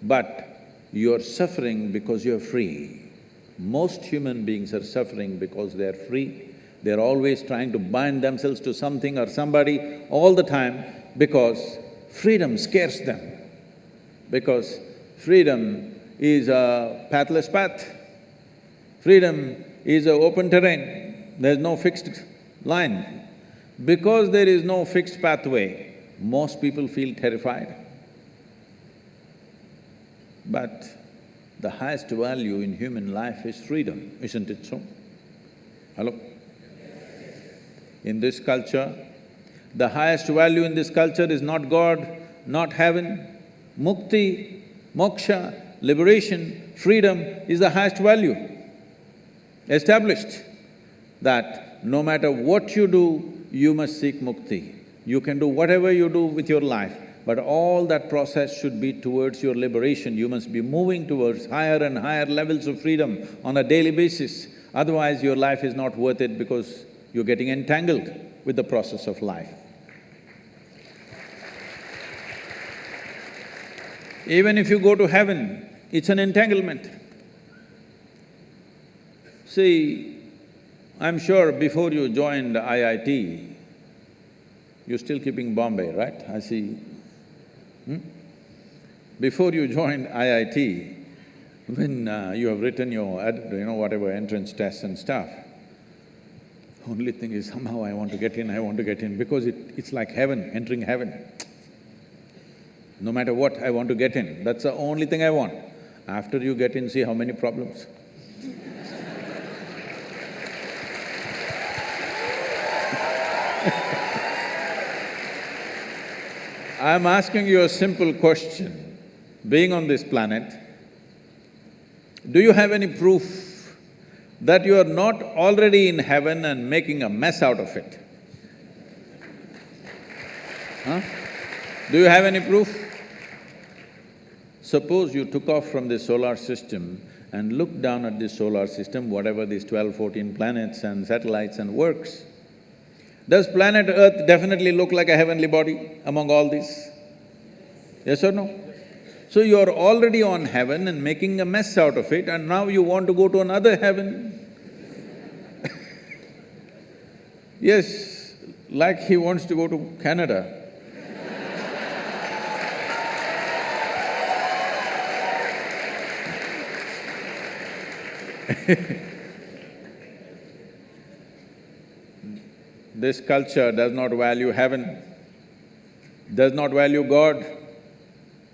Speaker 1: But you're suffering because you're free. Most human beings are suffering because they're free. They're always trying to bind themselves to something or somebody all the time because freedom scares them. Because freedom is a pathless path. Freedom is an open terrain, there's no fixed line. Because there is no fixed pathway, most people feel terrified. But the highest value in human life is freedom, isn't it so? Hello? In this culture, the highest value in this culture is not God, not heaven. Mukti, moksha, liberation, freedom is the highest value. Established that no matter what you do, you must seek mukti. You can do whatever you do with your life, but all that process should be towards your liberation. You must be moving towards higher and higher levels of freedom on a daily basis. Otherwise, your life is not worth it because you're getting entangled with the process of life. Even if you go to heaven, it's an entanglement. See, I'm sure before you joined IIT, you're still keeping Bombay, right? I see. Before you joined IIT, when you have written your whatever entrance tests and stuff, only thing is somehow I want to get in, because it's like heaven, entering heaven. No matter what, I want to get in, that's the only thing I want. After you get in, see how many problems. I'm asking you a simple question. Being on this planet, do you have any proof that you are not already in heaven and making a mess out of it? Huh? Do you have any proof? Suppose you took off from the solar system and looked down at the solar system, whatever these 12, 14 planets and satellites and works. Does planet Earth definitely look like a heavenly body among all these? Yes or no? So you're already on heaven and making a mess out of it, and now you want to go to another heaven. Yes, like he wants to go to Canada. This culture does not value heaven, does not value God,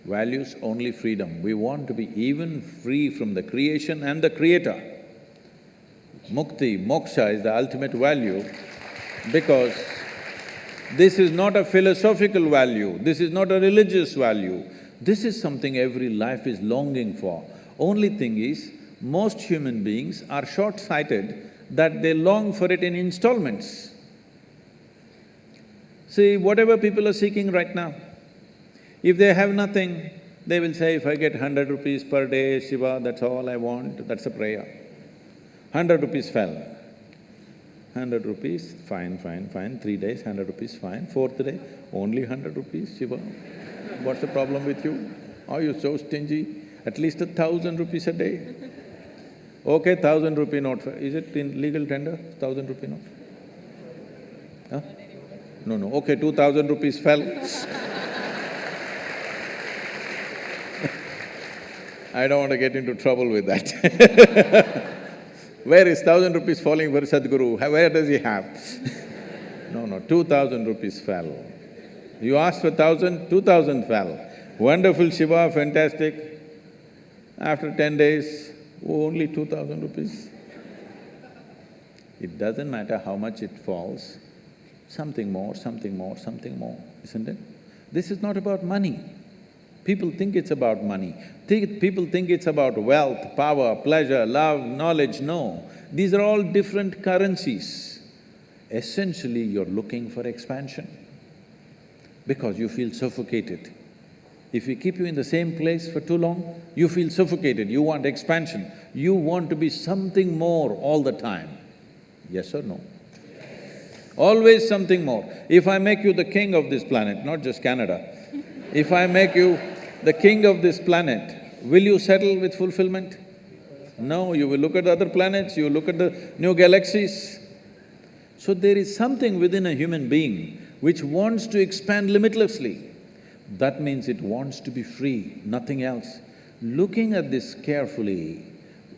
Speaker 1: values only freedom. We want to be even free from the creation and the creator. Mukti, moksha is the ultimate value because this is not a philosophical value, this is not a religious value, this is something every life is longing for. Only thing is, most human beings are short-sighted that they long for it in installments. See, whatever people are seeking right now, if they have nothing, they will say, if I get 100 rupees per day, Shiva, that's all I want, that's a prayer. 100 rupees fell. 100 rupees, fine, 3 days, 100 rupees, fine. Fourth day, only 100 rupees, Shiva. What's the problem with you? Are you so stingy? At least 1,000 rupees a day. Okay, 1,000 rupee note, is it in legal tender, 1,000 rupee note? Huh? No, okay, 2,000 rupees fell. I don't want to get into trouble with that. Where is 1,000 rupees falling for Sadhguru? Where does he have? No, 2,000 rupees fell. You asked for 1,000, 2,000 fell. Wonderful Shiva, fantastic. After 10 days, only 2,000 rupees. It doesn't matter how much it falls, something more, isn't it? This is not about money. People think it's about money. People think it's about wealth, power, pleasure, love, knowledge. No, these are all different currencies. Essentially, you're looking for expansion because you feel suffocated. If we keep you in the same place for too long, you feel suffocated, you want expansion, you want to be something more all the time. Yes or no? Always something more. If I make you the king of this planet, not just Canada, if I make you the king of this planet, will you settle with fulfillment? No, you will look at the other planets, you look at the new galaxies. So there is something within a human being which wants to expand limitlessly. That means it wants to be free, nothing else. Looking at this carefully,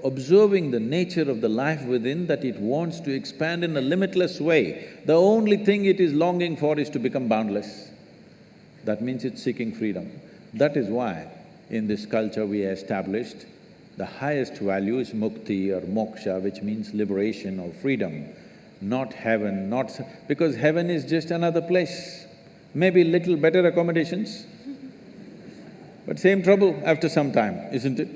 Speaker 1: observing the nature of the life within, that it wants to expand in a limitless way, the only thing it is longing for is to become boundless. That means it's seeking freedom. That is why in this culture we established the highest value is mukti or moksha, which means liberation or freedom, not heaven, because heaven is just another place. Maybe little better accommodations, but same trouble after some time, isn't it?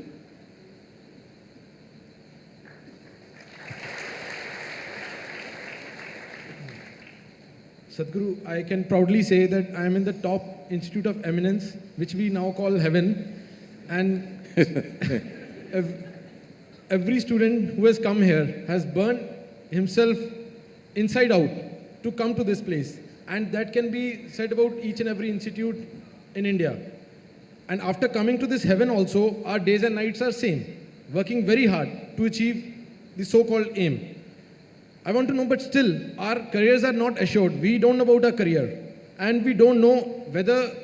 Speaker 4: Sadhguru, I can proudly say that I am in the top institute of eminence, which we now call heaven, and every student who has come here has burned himself inside out to come to this place, and that can be said about each and every institute in India. And after coming to this heaven also, our days and nights are same, working very hard to achieve the so-called aim. I want to know, but still, our careers are not assured. We don't know about our career, and we don't know whether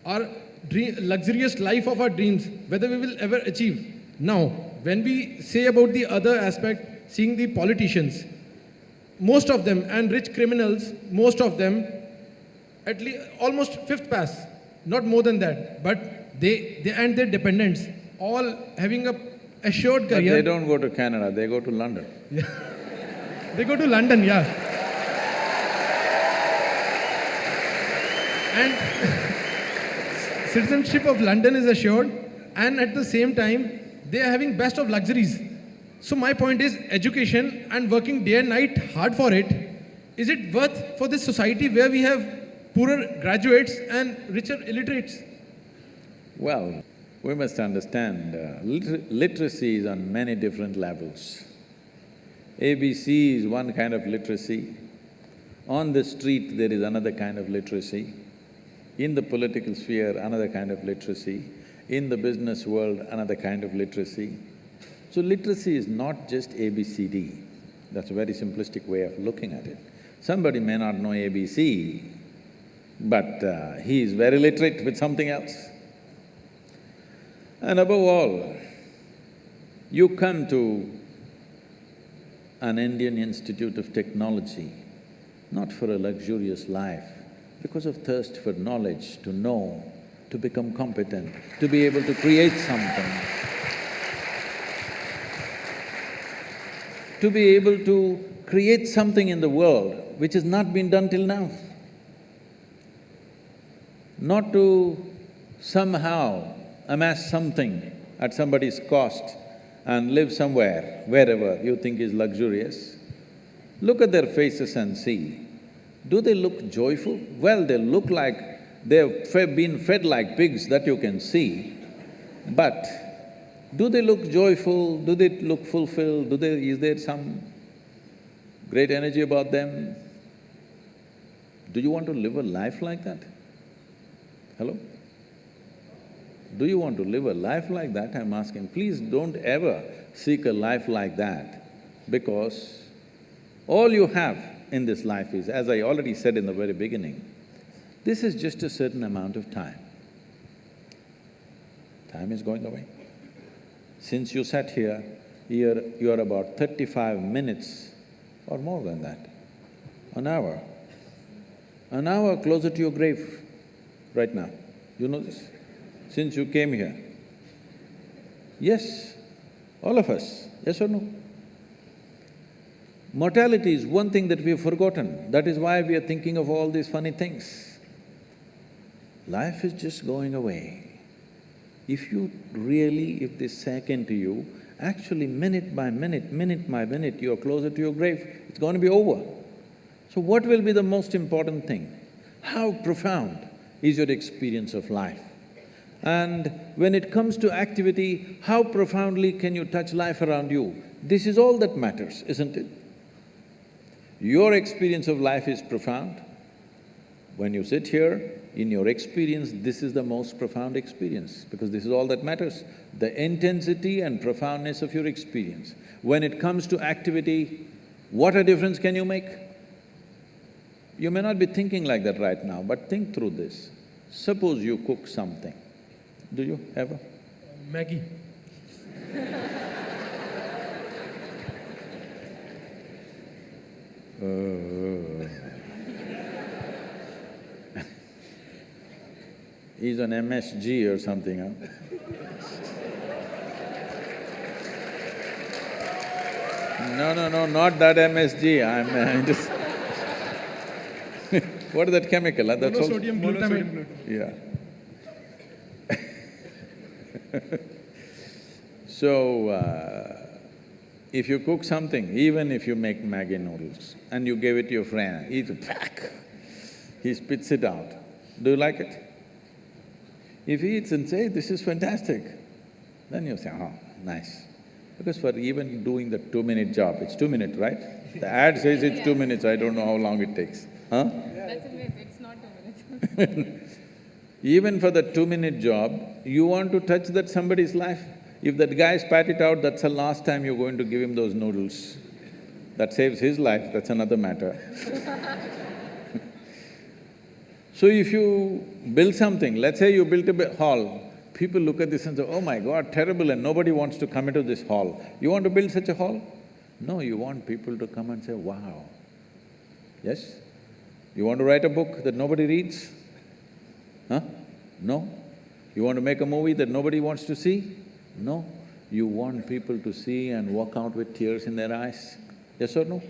Speaker 4: our luxurious life of our dreams, whether we will ever achieve. Now, when we say about the other aspect, seeing the politicians, most of them, and rich criminals, most of them, at least almost fifth pass, not more than that, but they and their dependents, all having a assured career.
Speaker 1: But they don't go to Canada, they go to London.
Speaker 4: Yeah. They go to London, yeah. And citizenship of London is assured, and at the same time, they are having best of luxuries. So my point is, education and working day and night hard for it, is it worth for this society where we have poorer graduates and richer illiterates?
Speaker 1: Well, we must understand, literacy is on many different levels. ABC is one kind of literacy. On the street, there is another kind of literacy. In the political sphere, another kind of literacy. In the business world, another kind of literacy. So literacy is not just ABCD. That's a very simplistic way of looking at it. Somebody may not know ABC, but he is very literate with something else. And above all, you come to an Indian Institute of Technology, not for a luxurious life, because of thirst for knowledge, to know, to become competent, to be able to create something, to be able to create something in the world which has not been done till now. Not to somehow amass something at somebody's cost and live somewhere, wherever you think is luxurious. Look at their faces and see. Do they look joyful? Well, they look like they've been fed like pigs, that you can see. But Do they look joyful? Do they look fulfilled? Is there some great energy about them? Do you want to live a life like that? Hello? Do you want to live a life like that? I'm asking. Please don't ever seek a life like that, because all you have in this life is, as I already said in the very beginning, this is just a certain amount of time. Time is going away. Since you sat here, you're about 35 minutes or more than that, an hour closer to your grave right now. You know this? Since you came here. Yes, all of us, yes or no? Mortality is one thing that we've forgotten, that is why we are thinking of all these funny things. Life is just going away. If this second to you, actually minute by minute, you're closer to your grave, it's going to be over. So what will be the most important thing? How profound is your experience of life? And when it comes to activity, how profoundly can you touch life around you? This is all that matters, isn't it? Your experience of life is profound. When you sit here, in your experience, this is the most profound experience, because this is all that matters, the intensity and profoundness of your experience. When it comes to activity, what a difference can you make? You may not be thinking like that right now, but think through this. Suppose you cook something. Do you ever?
Speaker 4: Maggie.
Speaker 1: He's on MSG or something, huh? No, not that MSG, I'm just what is that chemical, huh? That's also…
Speaker 4: Monosodium glutamate.
Speaker 1: Yeah. So, if you cook something, even if you make Maggi noodles and you give it to your friend, he eats it, pack, he spits it out. Do you like it? If he eats and says, "This is fantastic," then you say, "Oh, nice." Because for even doing the 2-minute job, it's 2 minutes, right? The ad says it's 2 minutes, I don't know how long it takes, huh?
Speaker 3: That's a myth, it's not 2 minutes.
Speaker 1: Even for the 2-minute job, you want to touch that somebody's life. If that guy spat it out, that's the last time you're going to give him those noodles. That saves his life, that's another matter. So if you build something, let's say you built a hall, people look at this and say, "Oh my God, terrible," and nobody wants to come into this hall. You want to build such a hall? No, you want people to come and say, "Wow." Yes? You want to write a book that nobody reads? Huh? No? You want to make a movie that nobody wants to see? No. You want people to see and walk out with tears in their eyes? Yes or no?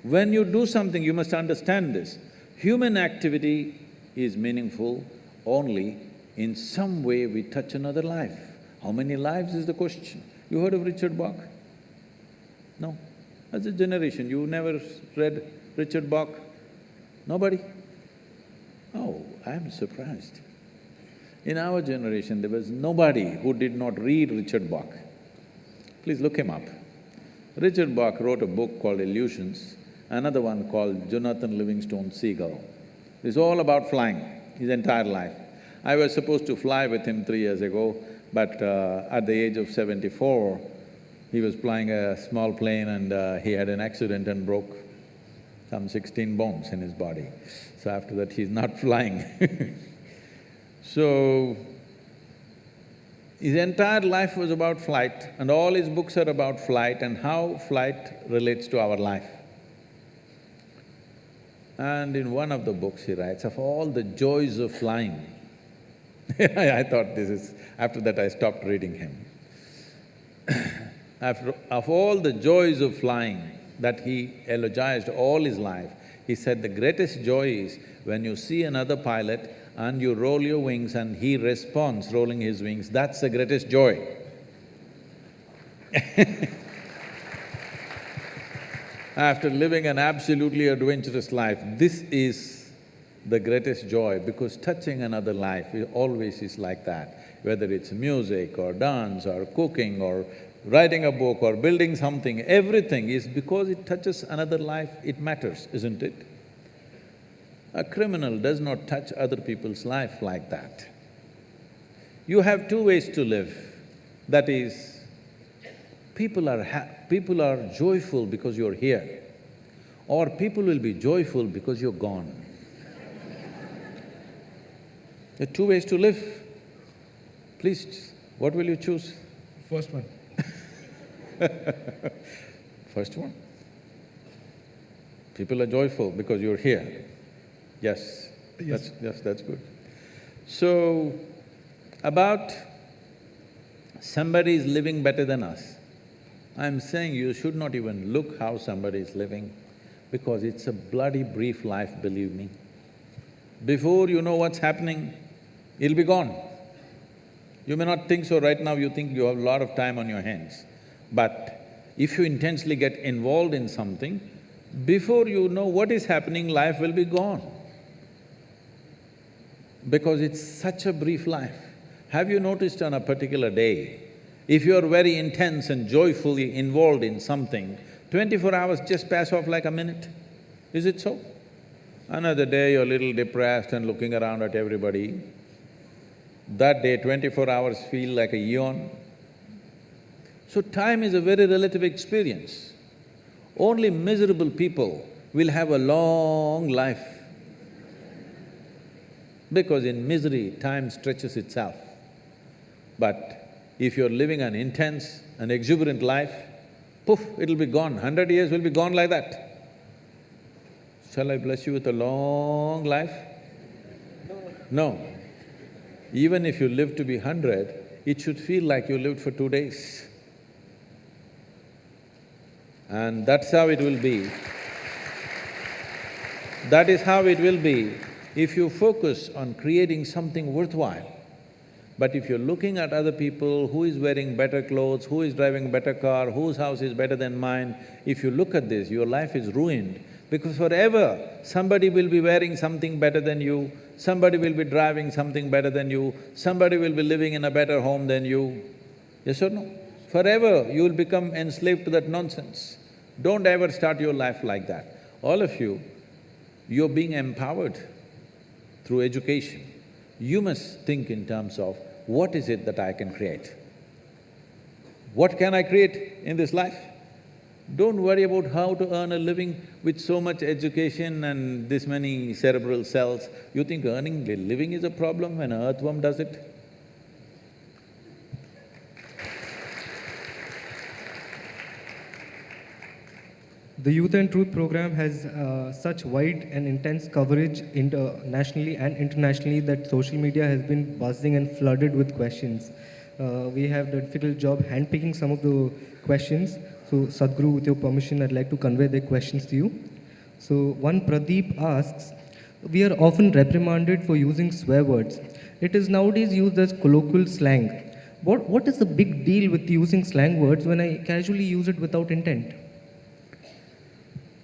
Speaker 1: When you do something, you must understand this. Human activity is meaningful only in some way we touch another life. How many lives is the question? You heard of Richard Bach? No. As a generation, you never read Richard Bach? Nobody? Oh, I'm surprised. In our generation, there was nobody who did not read Richard Bach. Please look him up. Richard Bach wrote a book called Illusions, another one called Jonathan Livingstone Seagull. It's all about flying, his entire life. I was supposed to fly with him 3 years ago, but at the age of 74, he was flying a small plane and he had an accident and broke some 16 bones in his body. So after that, he's not flying. So, his entire life was about flight, and all his books are about flight and how flight relates to our life. And in one of the books he writes, of all the joys of flying, I thought this is… after that I stopped reading him. Of all the joys of flying that he eulogized all his life, he said the greatest joy is when you see another pilot and you roll your wings and he responds rolling his wings, that's the greatest joy. After living an absolutely adventurous life, this is the greatest joy, because touching another life always is like that. Whether it's music or dance or cooking or writing a book or building something, everything is because it touches another life, it matters, isn't it? A criminal does not touch other people's life like that. You have two ways to live. That is, people are joyful because you're here, or people will be joyful because you're gone. There are two ways to live. Please, what will you choose?
Speaker 4: First one.
Speaker 1: First one. People are joyful because you're here. Yes,
Speaker 4: Yes.
Speaker 1: that's good. So, about somebody is living better than us, I'm saying you should not even look how somebody is living, because it's a bloody brief life, believe me. Before you know what's happening, it'll be gone. You may not think so right now, you think you have a lot of time on your hands. But if you intensely get involved in something, before you know what is happening, life will be gone. Because it's such a brief life. Have you noticed on a particular day, if you're very intense and joyfully involved in something, 24 hours just pass off like a minute? Is it so? Another day you're a little depressed and looking around at everybody. That day, 24 hours feel like a eon. So time is a very relative experience. Only miserable people will have a long life, because in misery, time stretches itself. But if you're living an intense and exuberant life, poof, it'll be gone. 100 years will be gone like that. Shall I bless you with a long life? No. Even if you live to be 100, it should feel like you lived for 2 days. And that's how it will be. That is how it will be if you focus on creating something worthwhile. But if you're looking at other people, who is wearing better clothes, who is driving better car, whose house is better than mine, if you look at this, your life is ruined, because forever somebody will be wearing something better than you, somebody will be driving something better than you, somebody will be living in a better home than you. Yes or no? Forever you will become enslaved to that nonsense. Don't ever start your life like that. All of you, you're being empowered through education. You must think in terms of, what is it that I can create? What can I create in this life? Don't worry about how to earn a living with so much education and this many cerebral cells. You think earning a living is a problem when an earthworm does it?
Speaker 2: The Youth and Truth program has such wide and intense coverage nationally and internationally that social media has been buzzing and flooded with questions. We have the difficult job handpicking some of the questions. So, Sadhguru, with your permission, I'd like to convey the questions to you. So, one Pradeep asks, we are often reprimanded for using swear words. It is nowadays used as colloquial slang. What is the big deal with using slang words when I casually use it without intent?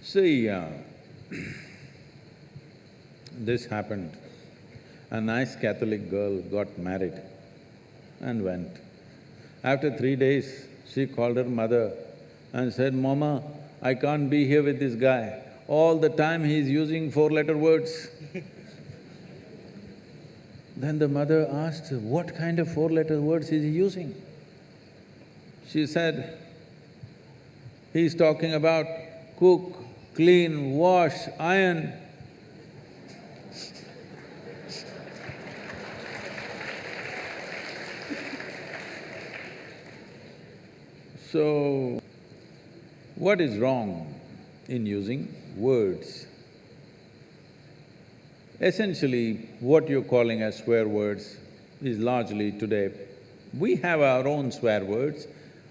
Speaker 1: See, this happened. A nice Catholic girl got married and went. After 3 days, she called her mother and said, "Mama, I can't be here with this guy. All the time he's using 4-letter words." Then the mother asked, "What kind of 4-letter words is he using?" She said, "He's talking about cook, clean, wash, iron." So, what is wrong in using words? Essentially, what you're calling as swear words is largely today, we have our own swear words,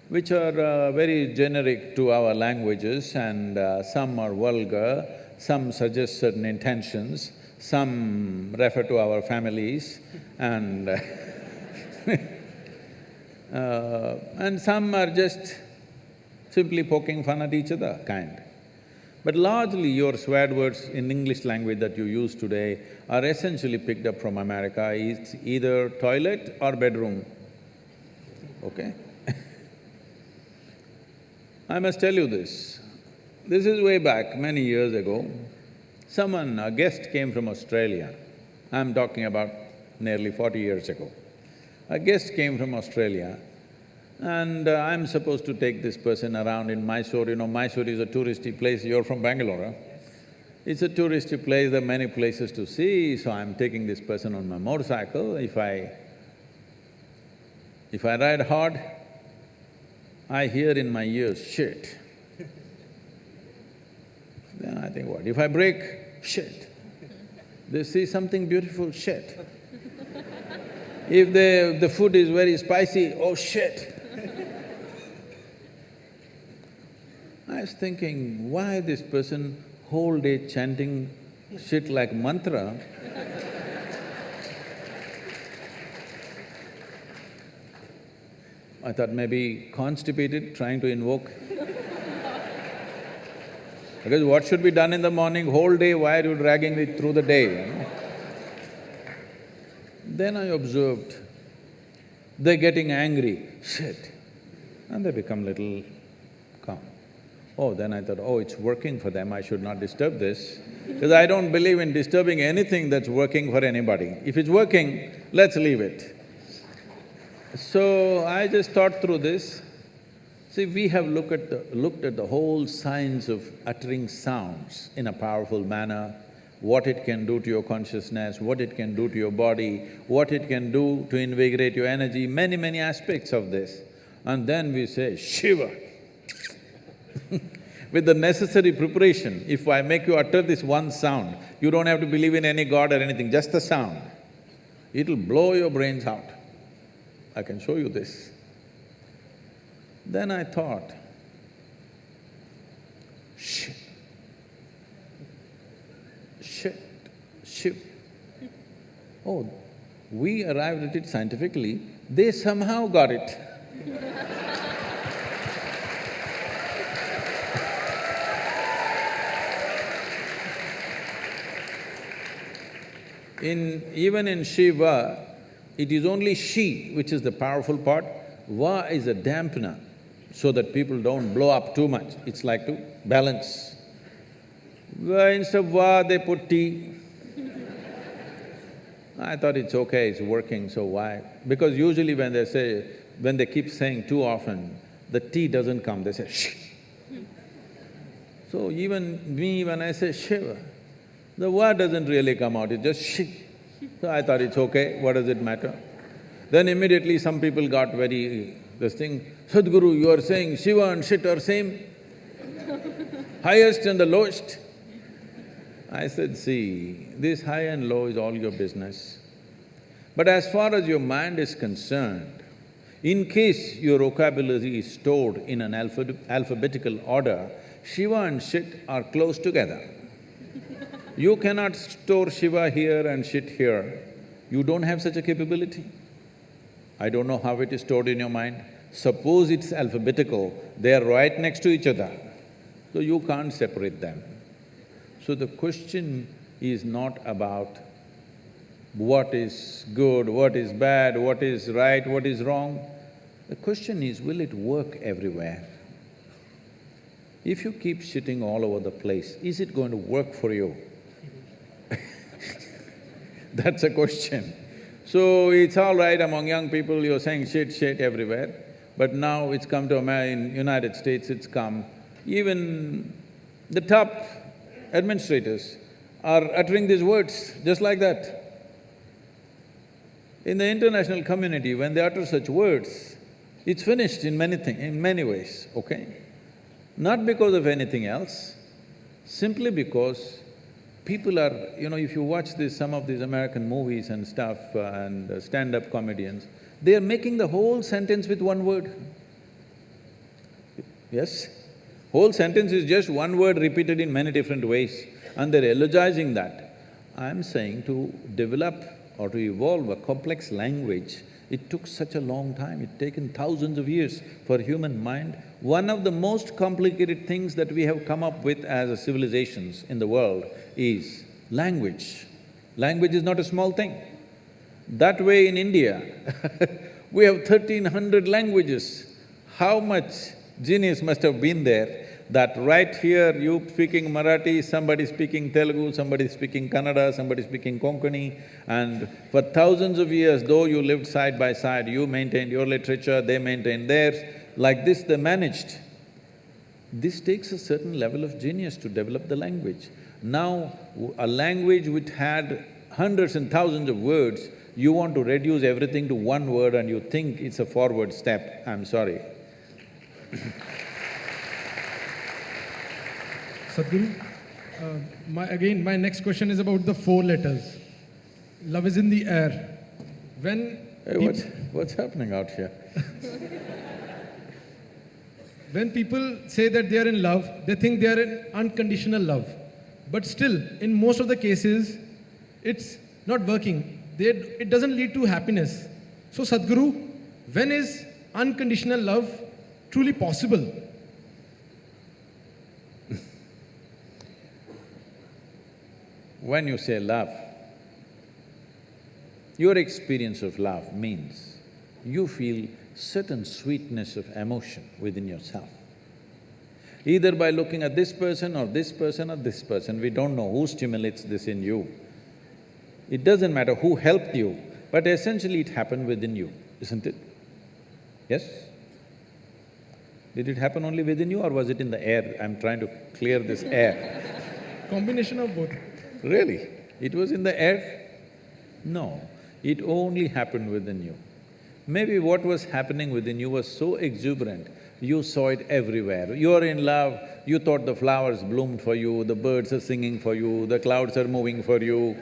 Speaker 1: which are very generic to our languages, and some are vulgar, some suggest certain intentions, some refer to our families, and and some are just simply poking fun at each other, kind. But largely your swear words in English language that you use today are essentially picked up from America. It's either toilet or bedroom, okay? I must tell you this. This is way back, many years ago. A guest came from Australia. I'm talking about nearly 40 years ago. A guest came from Australia and I'm supposed to take this person around in Mysore. You know, Mysore is a touristy place. You're from Bangalore, huh? It's a touristy place, there are many places to see, so I'm taking this person on my motorcycle. If I ride hard, I hear in my ears, shit. Then I think, what? If I brake, shit. They see something beautiful, shit. If the food is very spicy, oh shit. I was thinking, why this person whole day chanting shit like mantra? I thought maybe constipated, trying to invoke. Because what should be done in the morning, whole day, why are you dragging it through the day, you know? Then I observed, they're getting angry, shit, and they become little calm. Oh, then I thought, oh, it's working for them, I should not disturb this, because I don't believe in disturbing anything that's working for anybody. If it's working, let's leave it. So I just thought through this. See, we have looked at the whole science of uttering sounds in a powerful manner, what it can do to your consciousness, what it can do to your body, what it can do to invigorate your energy, many aspects of this. And then we say, Shiva. With the necessary preparation, if I make you utter this one sound, you don't have to believe in any god or anything, just the sound. It'll blow your brains out. I can show you this. Then I thought, shit, Shiv. Oh, we arrived at it scientifically, they somehow got it. Even in Shiva, it is only Shi which is the powerful part, Va is a dampener, so that people don't blow up too much. It's like to balance. Instead of Va, they put T. I thought it's okay, it's working, so why? Because usually when they keep saying too often, the T doesn't come, they say shh. So even me, when I say Shiva, the word doesn't really come out, it's just shh. So I thought it's okay, what does it matter? Then immediately some people got very… this thing, Sadhguru, you are saying Shiva and shit are same? Highest and the lowest? I said, see, this high and low is all your business. But as far as your mind is concerned, in case your vocabulary is stored in an alphabetical order, Shiva and shit are close together. You cannot store Shiva here and shit here. You don't have such a capability. I don't know how it is stored in your mind. Suppose it's alphabetical, they are right next to each other, so you can't separate them. So the question is not about what is good, what is bad, what is right, what is wrong. The question is, will it work everywhere? If you keep shitting all over the place, is it going to work for you? That's a question. So it's all right among young people, you're saying shit everywhere, but now it's come to in United States, it's come. Even the top administrators are uttering these words just like that. In the international community, when they utter such words, it's finished in many ways, okay? Not because of anything else, simply because people are… if you watch some of these American movies and stuff and stand-up comedians, they are making the whole sentence with one word. Yes? Whole sentence is just one word repeated in many different ways, and they're elogizing that. I'm saying to develop or to evolve a complex language, it took such a long time, it's taken thousands of years for human mind. One of the most complicated things that we have come up with as a civilizations in the world is language. Language is not a small thing. That way in India, we have 1,300 languages. How much genius must have been there that right here you speaking Marathi, somebody speaking Telugu, somebody speaking Kannada, somebody speaking Konkani, and for thousands of years, though you lived side by side, you maintained your literature, they maintained theirs, like this they managed. This takes a certain level of genius to develop the language. Now, a language which had hundreds and thousands of words, you want to reduce everything to one word and you think it's a forward step, I'm sorry.
Speaker 4: Sadhguru, my next question is about the 4 letters. Love is in the air. When
Speaker 1: Hey, what's happening out here?
Speaker 4: when people say that they are in love, they think they are in unconditional love. But still, in most of the cases, it's not working. It doesn't lead to happiness. So Sadhguru, when is unconditional love truly possible?
Speaker 1: When you say love, your experience of love means you feel certain sweetness of emotion within yourself. Either by looking at this person or this person or this person, we don't know who stimulates this in you. It doesn't matter who helped you, but essentially it happened within you, isn't it? Yes? Did it happen only within you or was it in the air? I'm trying to clear this air.
Speaker 4: Combination of both.
Speaker 1: Really? It was in the air? No, it only happened within you. Maybe what was happening within you was so exuberant, you saw it everywhere. You're in love, you thought the flowers bloomed for you, the birds are singing for you, the clouds are moving for you.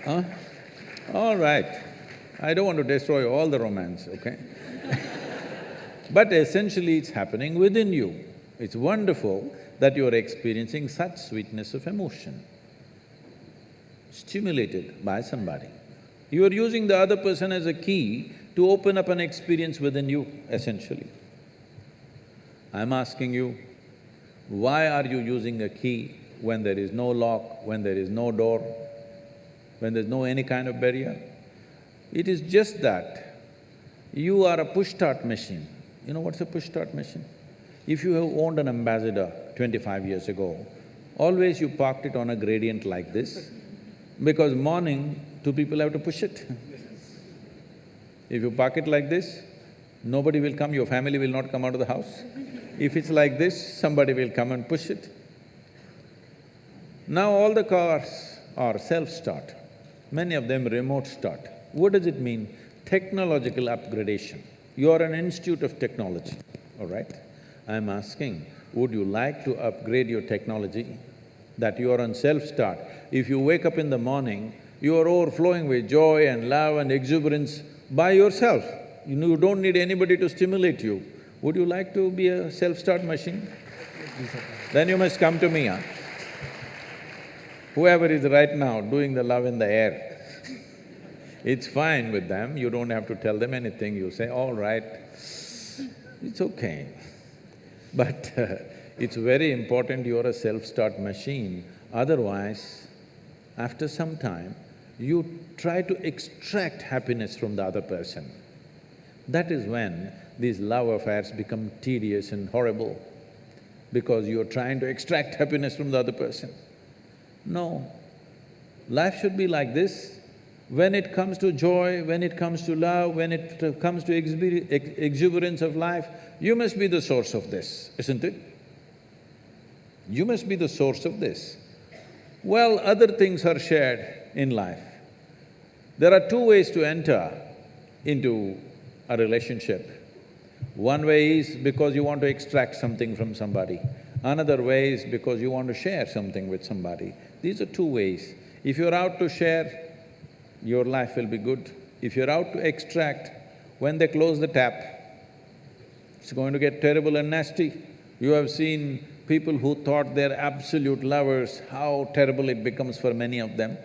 Speaker 1: Huh? All right, I don't want to destroy all the romance, okay? But essentially it's happening within you. It's wonderful that you're experiencing such sweetness of emotion, stimulated by somebody. You are using the other person as a key to open up an experience within you, essentially. I'm asking you, why are you using a key when there is no lock, when there is no door, when there's no any kind of barrier? It is just that you are a push-start machine. You know what's a push-start machine? If you have owned an Ambassador 25 years ago, always you parked it on a gradient like this, because morning, 2 people have to push it. If you park it like this, nobody will come, your family will not come out of the house. If it's like this, somebody will come and push it. Now all the cars are self-start, many of them remote start. What does it mean? Technological upgradation. You are an institute of technology, all right? I'm asking, would you like to upgrade your technology that you are on self-start? If you wake up in the morning, you are overflowing with joy and love and exuberance by yourself. You don't need anybody to stimulate you. Would you like to be a self-start machine? Then you must come to me, huh? Whoever is right now doing the love in the air, it's fine with them, you don't have to tell them anything, you say, all right, it's okay. But it's very important you're a self-start machine, otherwise, after some time, you try to extract happiness from the other person. That is when these love affairs become tedious and horrible, because you're trying to extract happiness from the other person. No, life should be like this. When it comes to joy, when it comes to love, when it comes to exuberance of life, you must be the source of this, isn't it? You must be the source of this. Well, other things are shared in life. There are 2 ways to enter into a relationship. One way is because you want to extract something from somebody. Another way is because you want to share something with somebody. These are 2 ways. If you're out to share, your life will be good. If you're out to extract, when they close the tap, it's going to get terrible and nasty. You have seen people who thought they're absolute lovers, how terrible it becomes for many of them.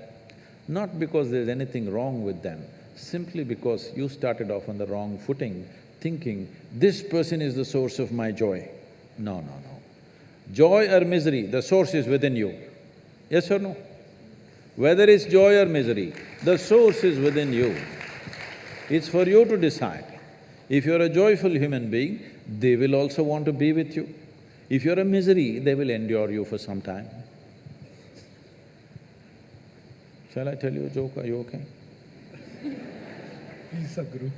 Speaker 1: Not because there's anything wrong with them, simply because you started off on the wrong footing, thinking, this person is the source of my joy. No, no, no. Joy or misery, the source is within you. Yes or no? Whether it's joy or misery, the source is within you. It's for you to decide. If you're a joyful human being, they will also want to be with you. If you're a misery, they will endure you for some time. Shall I tell you a joke? Are you okay?
Speaker 4: Please, Sadhguru.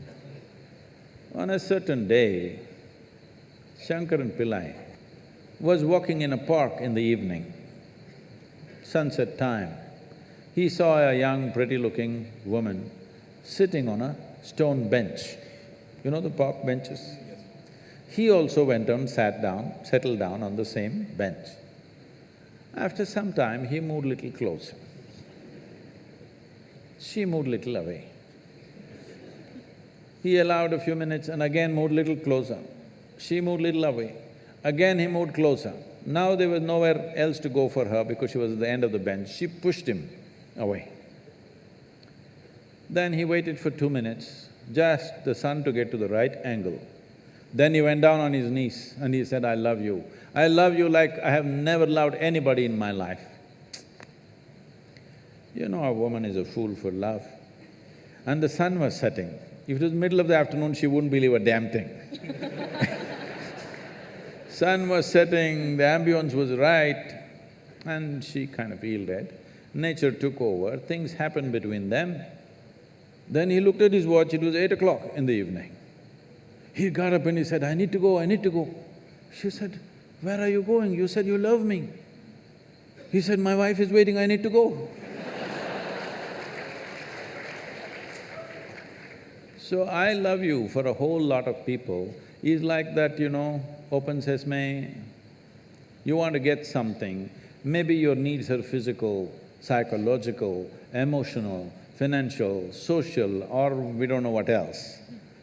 Speaker 1: On a certain day, Shankaran Pillai was walking in a park in the evening, sunset time. He saw a young, pretty-looking woman sitting on a stone bench. You know the park benches? He also went and sat down, settled down on the same bench. After some time, he moved little closer. She moved little away. He allowed a few minutes and again moved little closer. She moved little away. Again he moved closer. Now there was nowhere else to go for her because she was at the end of the bench. She pushed him away. Then he waited for 2 minutes, just the sun to get to the right angle. Then he went down on his knees and he said, I love you. I love you like I have never loved anybody in my life. You know, a woman is a fool for love. And the sun was setting. If it was middle of the afternoon, she wouldn't believe a damn thing. Sun was setting, the ambience was right, and she kind of yielded. Nature took over, things happened between them. Then he looked at his watch, it was 8 o'clock in the evening. He got up and he said, I need to go, I need to go. She said, where are you going? You said you love me. He said, my wife is waiting, I need to go. So, I love you for a whole lot of people is like that, you know, open sesame. You want to get something, maybe your needs are physical, psychological, emotional, financial, social, or we don't know what else.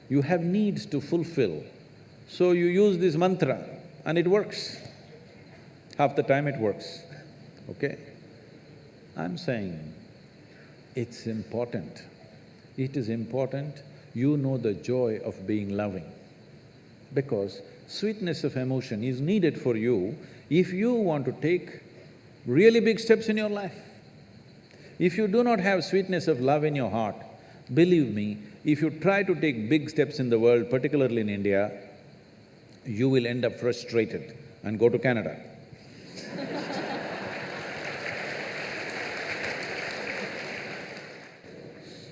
Speaker 1: You have needs to fulfill. So you use this mantra and it works. Half the time it works, okay? I'm saying it's important. It is important you know the joy of being loving, because sweetness of emotion is needed for you if you want to take really big steps in your life. If you do not have sweetness of love in your heart, believe me, if you try to take big steps in the world, particularly in India, you will end up frustrated and go to Canada.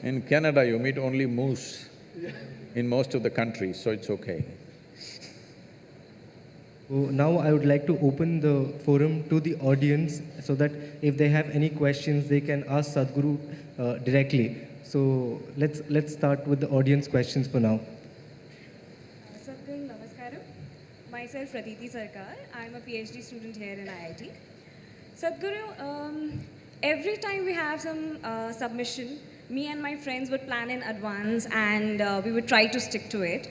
Speaker 1: In Canada, you meet only moose in most of the countries, so it's okay.
Speaker 2: So now I would like to open the forum to the audience so that if they have any questions, they can ask Sadhguru directly. So let's start with the audience questions for now.
Speaker 5: Sadhguru, namaskaram. Myself, Pratiti Sarkar. I'm a PhD student here in IIT. Sadhguru, every time we have some submission, me and my friends would plan in advance and we would try to stick to it.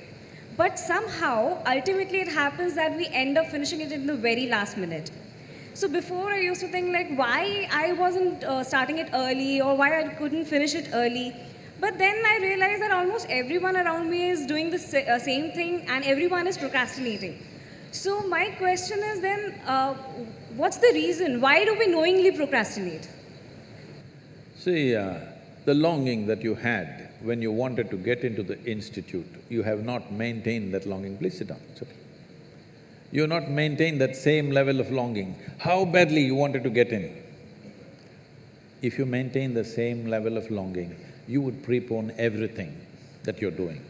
Speaker 5: But somehow, ultimately it happens that we end up finishing it in the very last minute. So before I used to think like why I wasn't starting it early or why I couldn't finish it early. But then I realized that almost everyone around me is doing the same thing and everyone is procrastinating. So my question is then, what's the reason? Why do we knowingly procrastinate?
Speaker 1: See, the longing that you had when you wanted to get into the institute, you have not maintained that longing. Please sit down, it's okay. You have not maintained that same level of longing. How badly you wanted to get in. If you maintain the same level of longing, you would prepone everything that you're doing.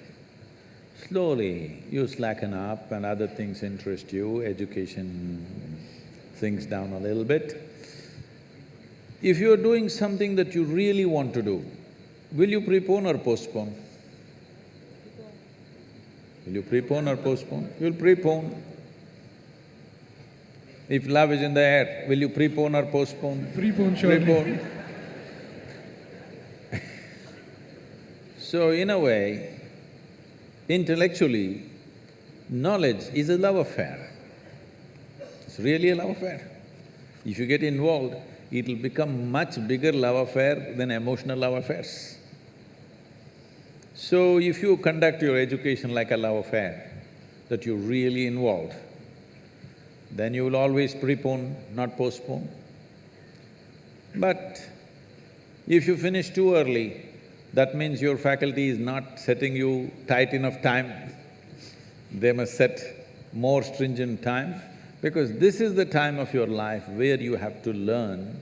Speaker 1: Slowly, you slacken up and other things interest you, education sinks down a little bit. If you're doing something that you really want to do, will you prepone or postpone? Will you prepone or postpone? You'll prepone. If love is in the air, will you prepone or postpone?
Speaker 4: Prepone, surely.
Speaker 1: Prepone. So in a way, intellectually, knowledge is a love affair. It's really a love affair. If you get involved, it'll become much bigger love affair than emotional love affairs. So if you conduct your education like a love affair, that you're really involved, then you will always prepone, not postpone. But if you finish too early, that means your faculty is not setting you tight enough time. They must set more stringent time, because this is the time of your life where you have to learn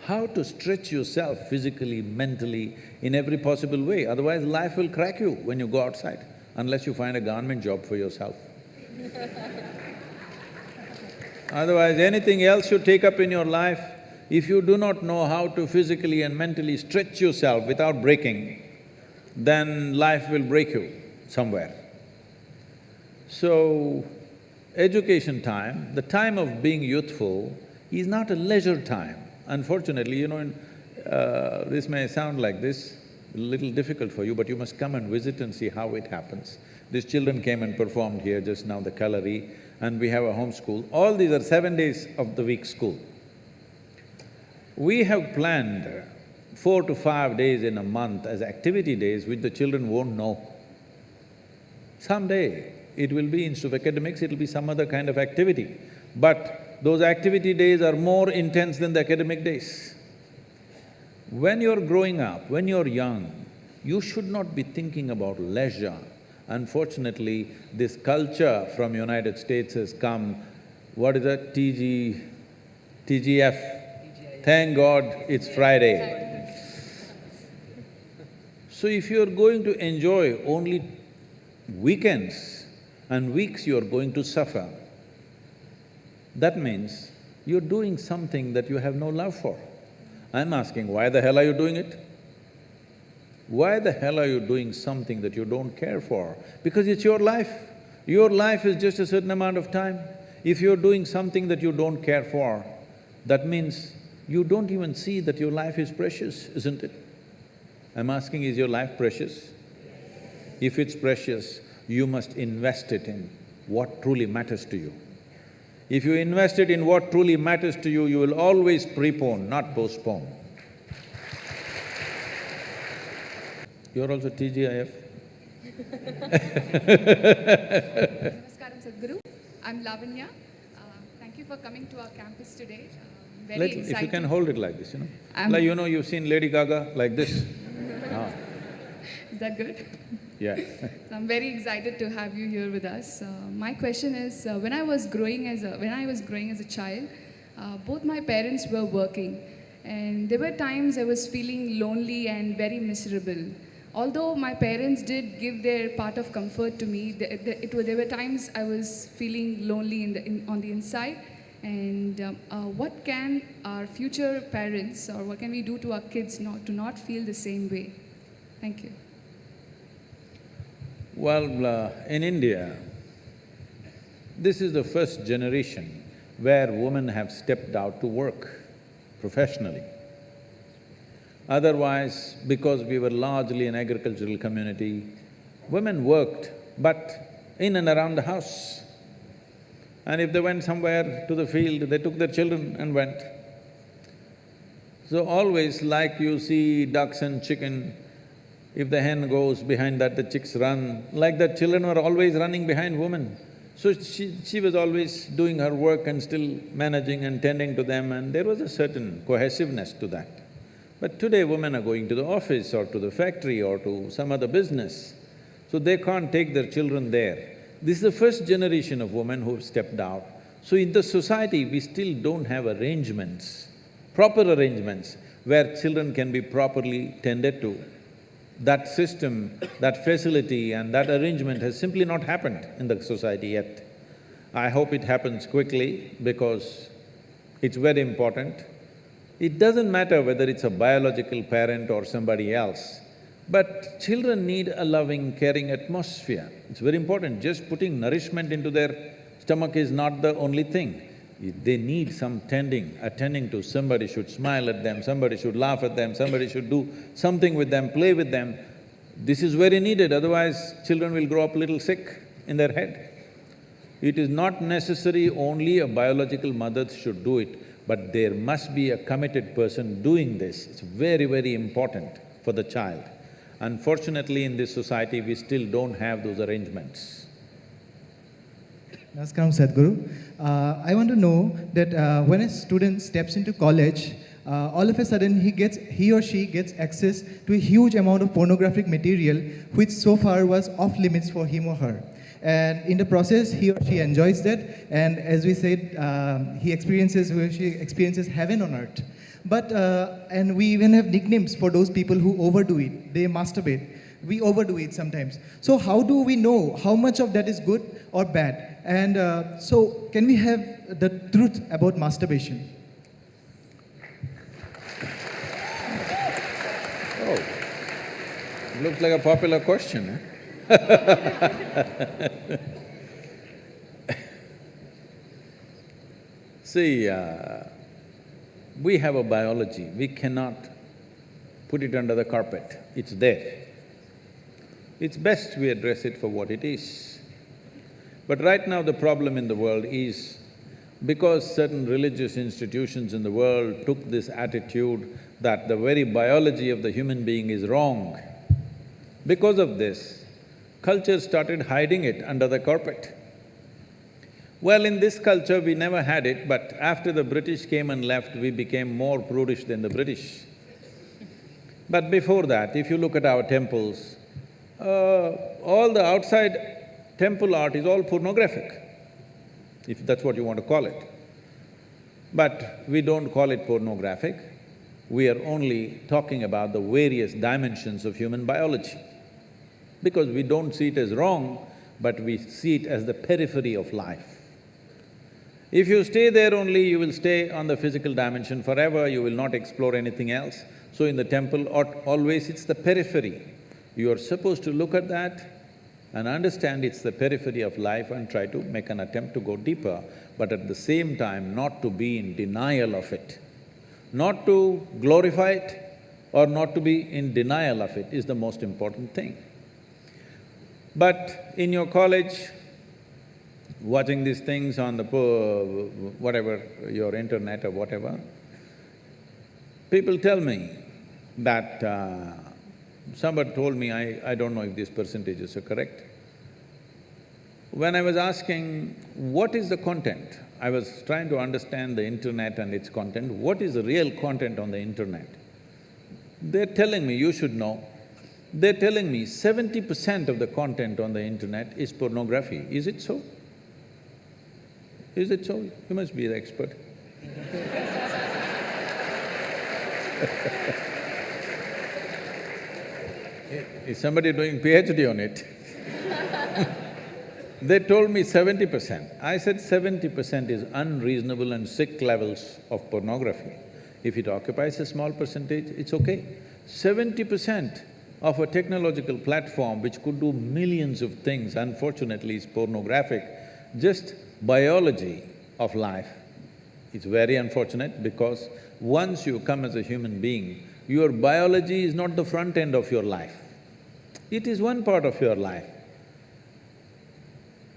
Speaker 1: how to stretch yourself physically, mentally, in every possible way. Otherwise, life will crack you when you go outside, unless you find a government job for yourself. Otherwise, anything else you take up in your life, if you do not know how to physically and mentally stretch yourself without breaking, then life will break you somewhere. So, education time, the time of being youthful, is not a leisure time. Unfortunately, this may sound like this, a little difficult for you, but you must come and visit and see how it happens. These children came and performed here just now, the Kalari, and we have a home school. All these are 7 days of the week school. We have planned 4 to 5 days in a month as activity days which the children won't know. Someday, it will be, instead of academics, it'll be some other kind of activity. But those activity days are more intense than the academic days. When you're growing up, when you're young, you should not be thinking about leisure. Unfortunately, this culture from United States has come, what is that, TGF? Thank God it's Friday. So if you're going to enjoy only weekends and weeks, you're going to suffer. That means you're doing something that you have no love for. I'm asking, why the hell are you doing it? Why the hell are you doing something that you don't care for? Because it's your life. Your life is just a certain amount of time. If you're doing something that you don't care for, that means you don't even see that your life is precious, isn't it? I'm asking, is your life precious? If it's precious, you must invest it in what truly matters to you. If you invest it in what truly matters to you, you will always prepone, not postpone. You're also TGIF?
Speaker 6: Namaskaram, Sadhguru. I'm Lavanya. Thank you for coming to our campus today. Very excited.
Speaker 1: If you can hold it like this,
Speaker 6: I'm-
Speaker 1: you've seen Lady Gaga like this.
Speaker 6: Is that good?
Speaker 1: Yeah.
Speaker 6: So I'm very excited to have you here with us. My question is, when I was growing as a child, both my parents were working, and there were times I was feeling lonely and very miserable. Although my parents did give their part of comfort to me, there were times I was feeling lonely on the inside. And what can our future parents, or what can we do to our kids to not feel the same way? Thank you.
Speaker 1: Well, in India, this is the first generation where women have stepped out to work professionally. Otherwise, because we were largely an agricultural community, women worked, but in and around the house. And if they went somewhere to the field, they took their children and went. So always, like you see ducks and chicken, if the hen goes, behind that the chicks run, like that children were always running behind women. So she was always doing her work and still managing and tending to them, and there was a certain cohesiveness to that. But today women are going to the office or to the factory or to some other business, so they can't take their children there. This is the first generation of women who've stepped out. So in the society, we still don't have arrangements, proper arrangements, where children can be properly tended to. That system, that facility and that arrangement has simply not happened in the society yet. I hope it happens quickly because it's very important. It doesn't matter whether it's a biological parent or somebody else, but children need a loving, caring atmosphere. It's very important. Just putting nourishment into their stomach is not the only thing. They need some attending to. Somebody should smile at them, somebody should laugh at them, somebody should do something with them, play with them. This is very needed, otherwise children will grow up a little sick in their head. It is not necessary only a biological mother should do it, but there must be a committed person doing this. It's very, very important for the child. Unfortunately, in this society, we still don't have those arrangements.
Speaker 7: Namaskaram, Sadhguru. I want to know that when a student steps into college, all of a sudden he or she gets access to a huge amount of pornographic material, which so far was off limits for him or her. And in the process, he or she enjoys that, and as we said, he or she experiences heaven on earth. But and we even have nicknames for those people who overdo it. They masturbate. We overdo it sometimes. So how do we know how much of that is good or bad? And so can we have the truth about masturbation?
Speaker 1: Oh, looks like a popular question, eh? See, we have a biology, we cannot put it under the carpet, it's there. It's best we address it for what it is. But right now the problem in the world is, because certain religious institutions in the world took this attitude that the very biology of the human being is wrong, because of this, culture started hiding it under the carpet. Well, in this culture we never had it, but after the British came and left, we became more prudish than the British. But before that, if you look at our temples, all the outside temple art is all pornographic, if that's what you want to call it. But we don't call it pornographic, we are only talking about the various dimensions of human biology. Because we don't see it as wrong, but we see it as the periphery of life. If you stay there only, you will stay on the physical dimension forever, you will not explore anything else. So in the temple, always it's the periphery. You are supposed to look at that and understand it's the periphery of life and try to make an attempt to go deeper, but at the same time not to be in denial of it. Not to glorify it or not to be in denial of it is the most important thing. But in your college, watching these things on the whatever, your internet or whatever, people tell me that somebody told me, I don't know if these percentages are correct. When I was asking, what is the content? I was trying to understand the internet and its content. What is the real content on the internet? They're telling me, you should know, they're telling me 70% of the content on the internet is pornography. Is it so? Is it so? You must be the expert. Is somebody doing PhD on it? They told me 70%. I said 70% is unreasonable and sick levels of pornography. If it occupies a small percentage, it's okay. 70% of a technological platform which could do millions of things, unfortunately is pornographic, just biology of life. It's very unfortunate because once you come as a human being, your biology is not the front end of your life. It is one part of your life.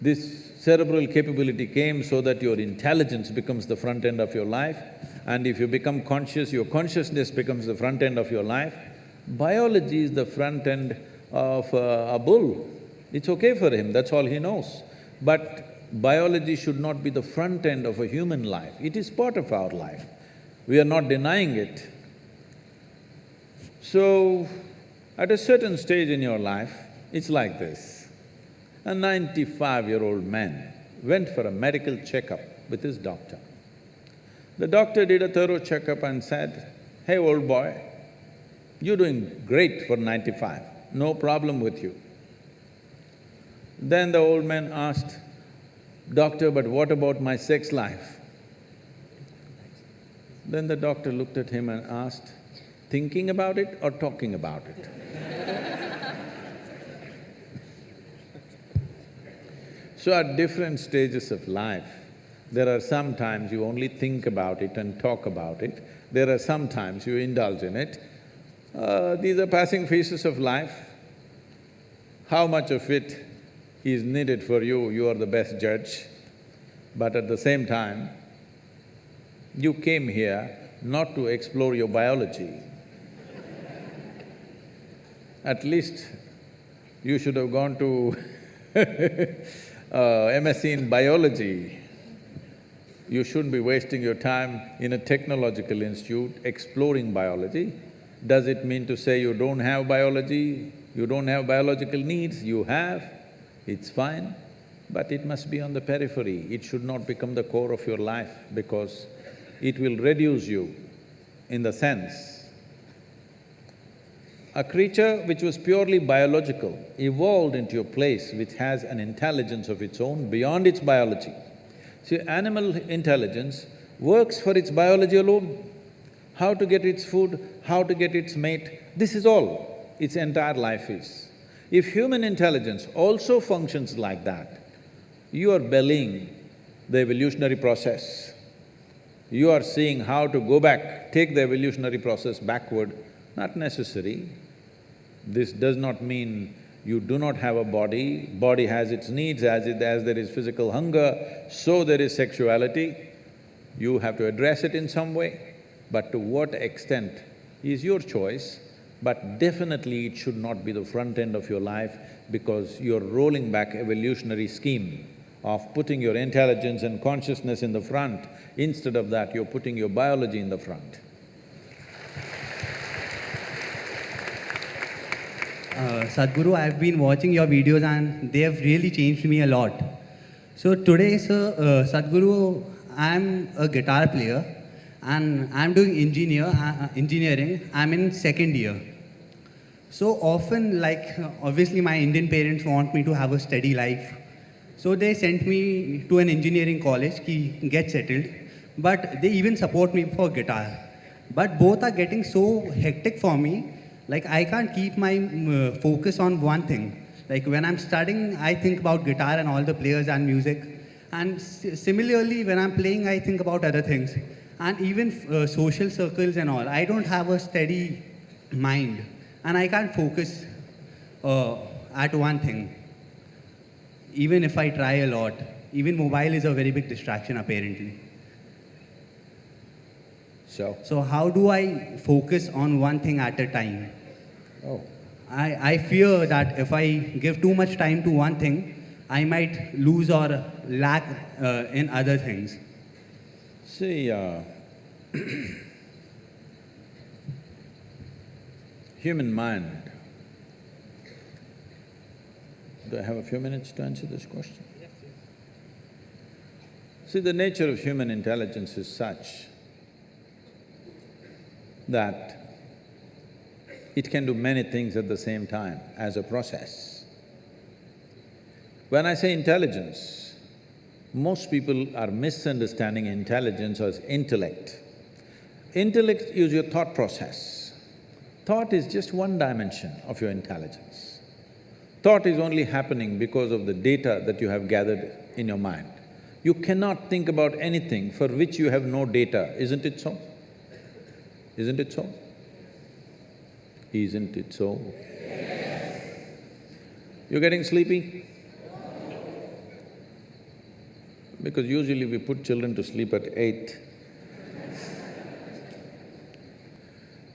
Speaker 1: This cerebral capability came so that your intelligence becomes the front end of your life, and if you become conscious, your consciousness becomes the front end of your life. Biology is the front end of a bull. It's okay for him, that's all he knows. But biology should not be the front end of a human life, it is part of our life. We are not denying it. So, at a certain stage in your life, it's like this. A 95-year-old man went for a medical checkup with his doctor. The doctor did a thorough checkup and said, "Hey, old boy, you're doing great for 95, no problem with you." Then the old man asked, "Doctor, but what about my sex life?" Then the doctor looked at him and asked, "Thinking about it or talking about it?" So at different stages of life, there are some times you only think about it and talk about it, there are some times you indulge in it. These are passing phases of life. How much of it is needed for you, you are the best judge. But at the same time, you came here not to explore your biology. At least you should have gone to MSc in biology. You shouldn't be wasting your time in a technological institute exploring biology. Does it mean to say you don't have biology, you don't have biological needs? You have, it's fine, but it must be on the periphery. It should not become the core of your life because it will reduce you in the sense a creature which was purely biological evolved into a place which has an intelligence of its own beyond its biology. See, animal intelligence works for its biology alone. How to get its food, how to get its mate, this is all its entire life is. If human intelligence also functions like that, you are bellying the evolutionary process. You are seeing how to go back, take the evolutionary process backward, not necessary. This does not mean you do not have a body, body has its needs, as there is physical hunger, so there is sexuality. You have to address it in some way, but to what extent is your choice, but definitely it should not be the front end of your life because you're rolling back evolutionary scheme of putting your intelligence and consciousness in the front. Instead of that, you're putting your biology in the front.
Speaker 8: Sadhguru, I've been watching your videos and they have really changed me a lot. So today, sir, Sadhguru, I'm a guitar player and I'm doing engineering. I'm in second year. So often, obviously my Indian parents want me to have a steady life. So they sent me to an engineering college, ki get settled, but they even support me for guitar. But both are getting so hectic for me, like I can't keep my focus on one thing. Like when I'm studying, I think about guitar and all the players and music. And similarly, when I'm playing, I think about other things. And even social circles and all. I don't have a steady mind. And I can't focus at one thing. Even if I try a lot. Even mobile is a very big distraction, apparently. So how do I focus on one thing at a time?
Speaker 1: Oh.
Speaker 8: I fear that if I give too much time to one thing, I might lose or lack in other things.
Speaker 1: See, human mind… Do I have a few minutes to answer this question? Yes. See, the nature of human intelligence is such that it can do many things at the same time as a process. When I say intelligence, most people are misunderstanding intelligence as intellect. Intellect is your thought process. Thought is just one dimension of your intelligence. Thought is only happening because of the data that you have gathered in your mind. You cannot think about anything for which you have no data, isn't it so? Isn't it so? Isn't it so? Yes. You're getting sleepy? Because usually we put children to sleep at 8.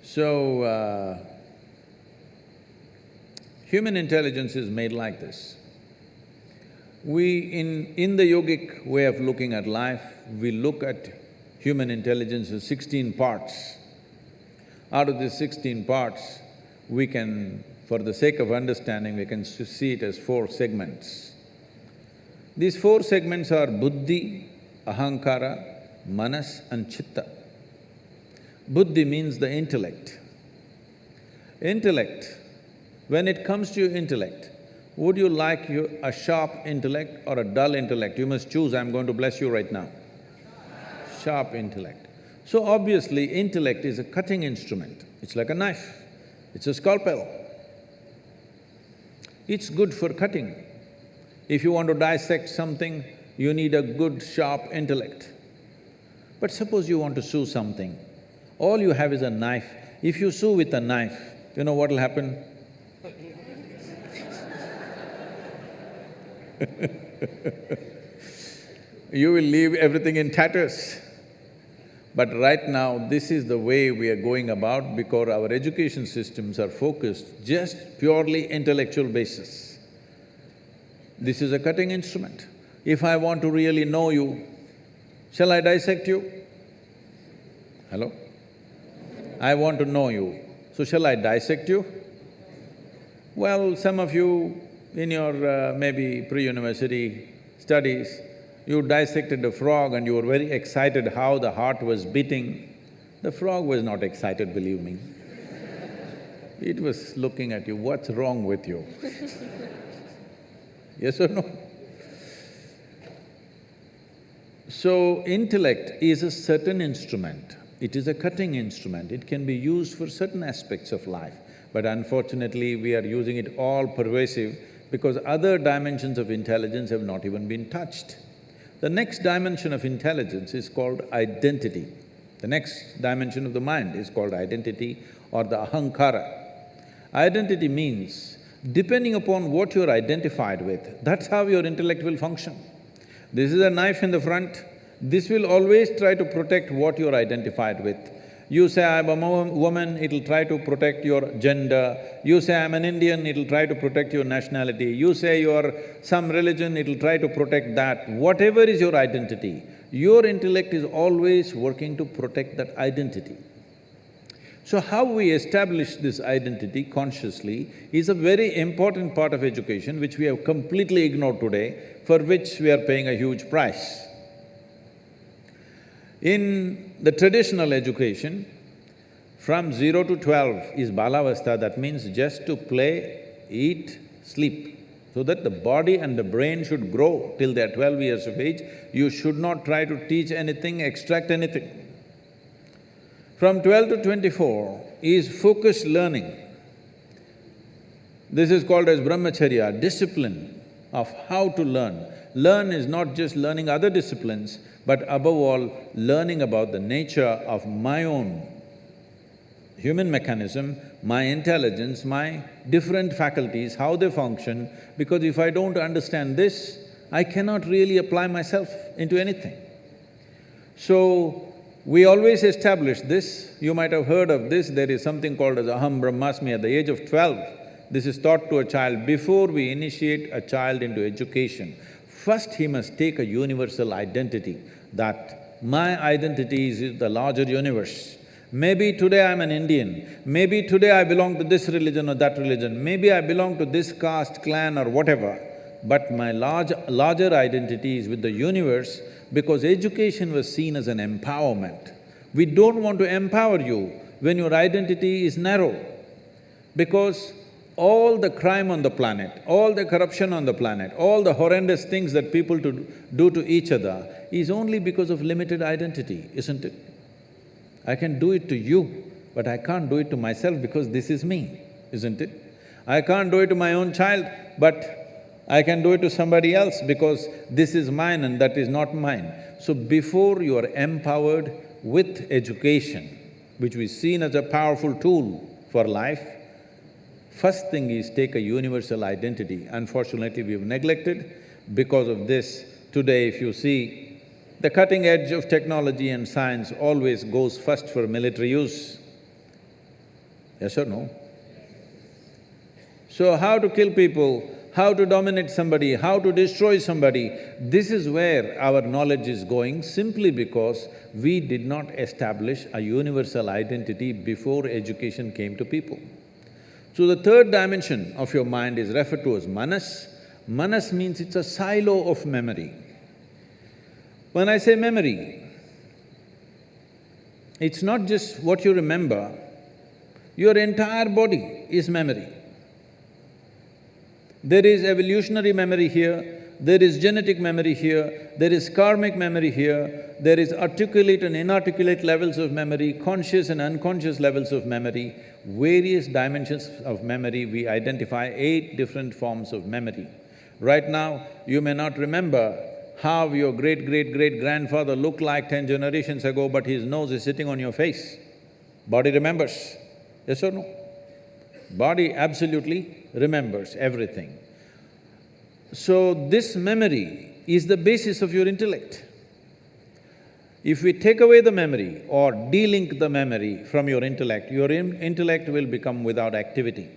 Speaker 1: So, human intelligence is made like this. In the yogic way of looking at life, we look at human intelligence as 16 parts. Out of these 16 parts, we can, for the sake of understanding, we can see it as 4 segments. These 4 segments are buddhi, ahankara, manas and chitta. Buddhi means the intellect. Intellect, when it comes to your intellect, would you like a sharp intellect or a dull intellect? You must choose, I'm going to bless you right now. Sharp intellect. So obviously, intellect is a cutting instrument. It's like a knife, it's a scalpel. It's good for cutting. If you want to dissect something, you need a good, sharp intellect. But suppose you want to sew something, all you have is a knife. If you sew with a knife, you know what'll happen? You will leave everything in tatters. But right now, this is the way we are going about because our education systems are focused just purely intellectual basis. This is a cutting instrument. If I want to really know you, shall I dissect you? Hello? I want to know you, so shall I dissect you? Well, some of you in your maybe pre-university studies, you dissected a frog and you were very excited how the heart was beating. The frog was not excited, believe me. It was looking at you, what's wrong with you? Yes or no? So, intellect is a certain instrument. It is a cutting instrument. It can be used for certain aspects of life. But unfortunately, we are using it all pervasive because other dimensions of intelligence have not even been touched. The next dimension of intelligence is called identity. The next dimension of the mind is called identity or the ahankara. Identity means, depending upon what you're identified with, that's how your intellect will function. This is a knife in the front, this will always try to protect what you're identified with. You say, I'm a woman, it'll try to protect your gender. You say, I'm an Indian, it'll try to protect your nationality. You say you're some religion, it'll try to protect that. Whatever is your identity, your intellect is always working to protect that identity. So how we establish this identity consciously is a very important part of education which we have completely ignored today, for which we are paying a huge price. In the traditional education, from 0 to 12 is balavastha, that means just to play, eat, sleep, so that the body and the brain should grow till they're 12 years of age. You should not try to teach anything, extract anything. From 12 to 24 is focused learning. This is called as brahmacharya, discipline of how to learn. Learn is not just learning other disciplines, but above all, learning about the nature of my own human mechanism, my intelligence, my different faculties, how they function, because if I don't understand this, I cannot really apply myself into anything. So, we always establish this. You might have heard of this, there is something called as aham brahmasmi at the age of 12. This is taught to a child. Before we initiate a child into education, first he must take a universal identity, that my identity is the larger universe. Maybe today I'm an Indian, maybe today I belong to this religion or that religion, maybe I belong to this caste, clan or whatever, but my larger identity is with the universe because education was seen as an empowerment. We don't want to empower you when your identity is narrow, because all the crime on the planet, all the corruption on the planet, all the horrendous things that people do to each other is only because of limited identity, isn't it? I can do it to you, but I can't do it to myself because this is me, isn't it? I can't do it to my own child, but I can do it to somebody else because this is mine and that is not mine. So before you are empowered with education, which is seen as a powerful tool for life, first thing is take a universal identity. Unfortunately, we've neglected. Because of this, today if you see, the cutting edge of technology and science always goes first for military use. Yes or no? So how to kill people, how to dominate somebody, how to destroy somebody, this is where our knowledge is going simply because we did not establish a universal identity before education came to people. So the third dimension of your mind is referred to as manas. Manas means it's a silo of memory. When I say memory, it's not just what you remember, your entire body is memory. There is evolutionary memory here, there is genetic memory here, there is karmic memory here, there is articulate and inarticulate levels of memory, conscious and unconscious levels of memory, various dimensions of memory. We identify 8 different forms of memory. Right now, you may not remember how your great-great-great-grandfather looked like 10 generations ago, but his nose is sitting on your face. Body remembers, yes or no? Body absolutely remembers everything. So this memory is the basis of your intellect. If we take away the memory or de-link the memory from your intellect will become without activity.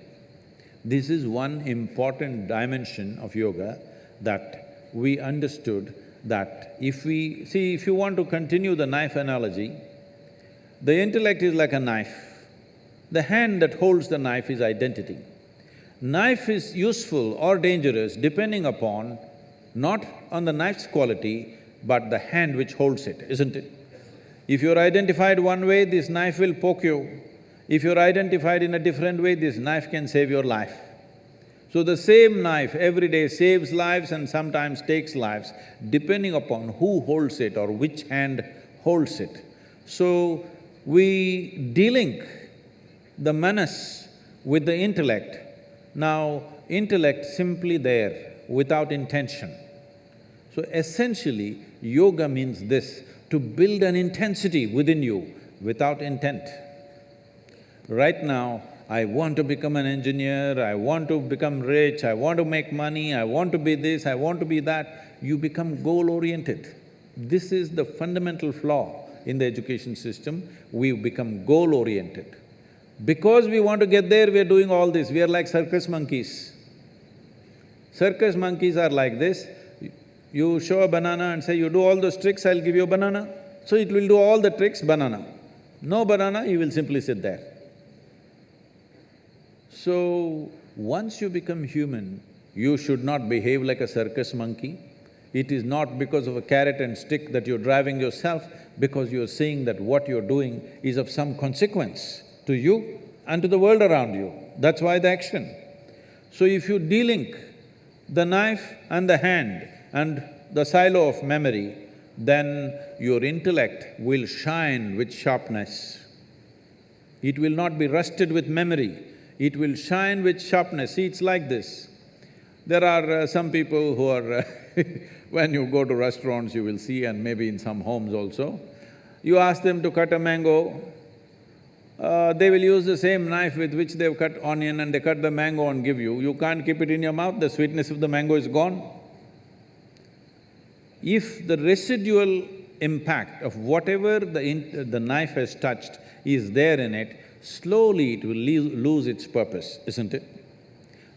Speaker 1: This is one important dimension of yoga that we understood, that if we… See, if you want to continue the knife analogy, the intellect is like a knife. The hand that holds the knife is identity. Knife is useful or dangerous depending upon not on the knife's quality, but the hand which holds it, isn't it? If you're identified one way, this knife will poke you. If you're identified in a different way, this knife can save your life. So the same knife every day saves lives and sometimes takes lives, depending upon who holds it or which hand holds it. So we de-link the manas with the intellect. Now, intellect simply there, without intention. So essentially, yoga means this, to build an intensity within you without intent. Right now, I want to become an engineer, I want to become rich, I want to make money, I want to be this, I want to be that. You become goal-oriented. This is the fundamental flaw in the education system. We become goal-oriented. Because we want to get there, we are doing all this. We are like circus monkeys. Circus monkeys are like this. You show a banana and say, you do all those tricks, I'll give you a banana. So it will do all the tricks, banana. No banana, you will simply sit there. So, once you become human, you should not behave like a circus monkey. It is not because of a carrot and stick that you're driving yourself, because you're seeing that what you're doing is of some consequence to you and to the world around you. That's why the action. So if you de-link the knife and the hand and the silo of memory, then your intellect will shine with sharpness. It will not be rusted with memory, it will shine with sharpness. See, it's like this. There are some people who are when you go to restaurants, you will see, and maybe in some homes also, you ask them to cut a mango, they will use the same knife with which they've cut onion and they cut the mango and give you. You can't keep it in your mouth, the sweetness of the mango is gone. If the residual impact of whatever the knife has touched is there in it, slowly it will lose its purpose, isn't it?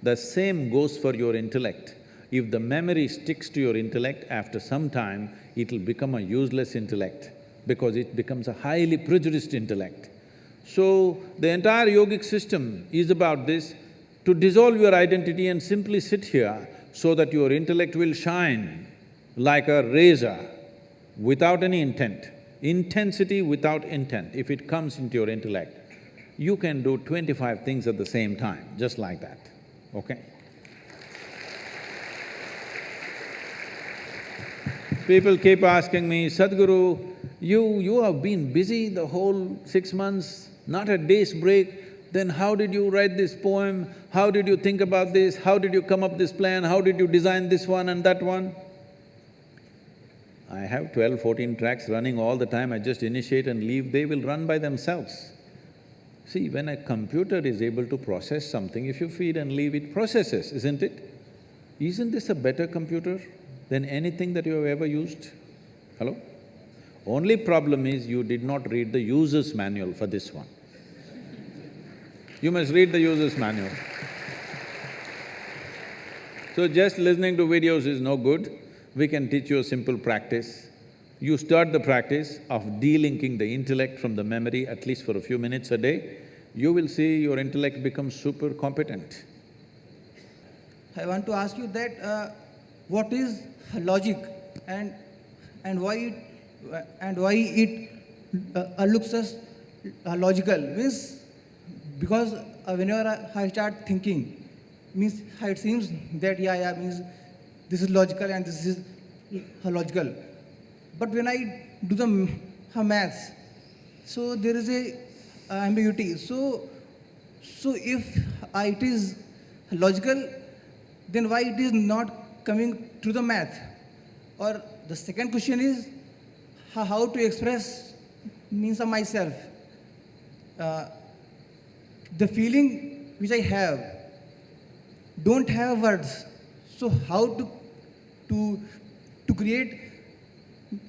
Speaker 1: The same goes for your intellect. If the memory sticks to your intellect, after some time, it'll become a useless intellect because it becomes a highly prejudiced intellect. So, the entire yogic system is about this, to dissolve your identity and simply sit here so that your intellect will shine like a razor without any intent. Intensity without intent, if it comes into your intellect, you can do 25 things at the same time, just like that, okay? People keep asking me, Sadhguru, you have been busy the whole 6 months, not a day's break, then how did you write this poem? How did you think about this? How did you come up this plan? How did you design this one and that one? I have 12, 14 tracks running all the time, I just initiate and leave, they will run by themselves. See, when a computer is able to process something, if you feed and leave, it processes, isn't it? Isn't this a better computer than anything that you have ever used? Hello? Only problem is you did not read the user's manual for this one. You must read the user's manual. So just listening to videos is no good. We can teach you a simple practice. You start the practice of de-linking the intellect from the memory at least for a few minutes a day, you will see your intellect becomes super competent.
Speaker 9: I want to ask you that what is logic and why it looks as logical? Means because whenever I start thinking, means it seems that means this is logical and this is logical. But when I do the maths, so there is a ambiguity. So if it is logical, then why it is not coming to the math? Or the second question is how to express means of myself. The feeling which I have don't have words. So how to create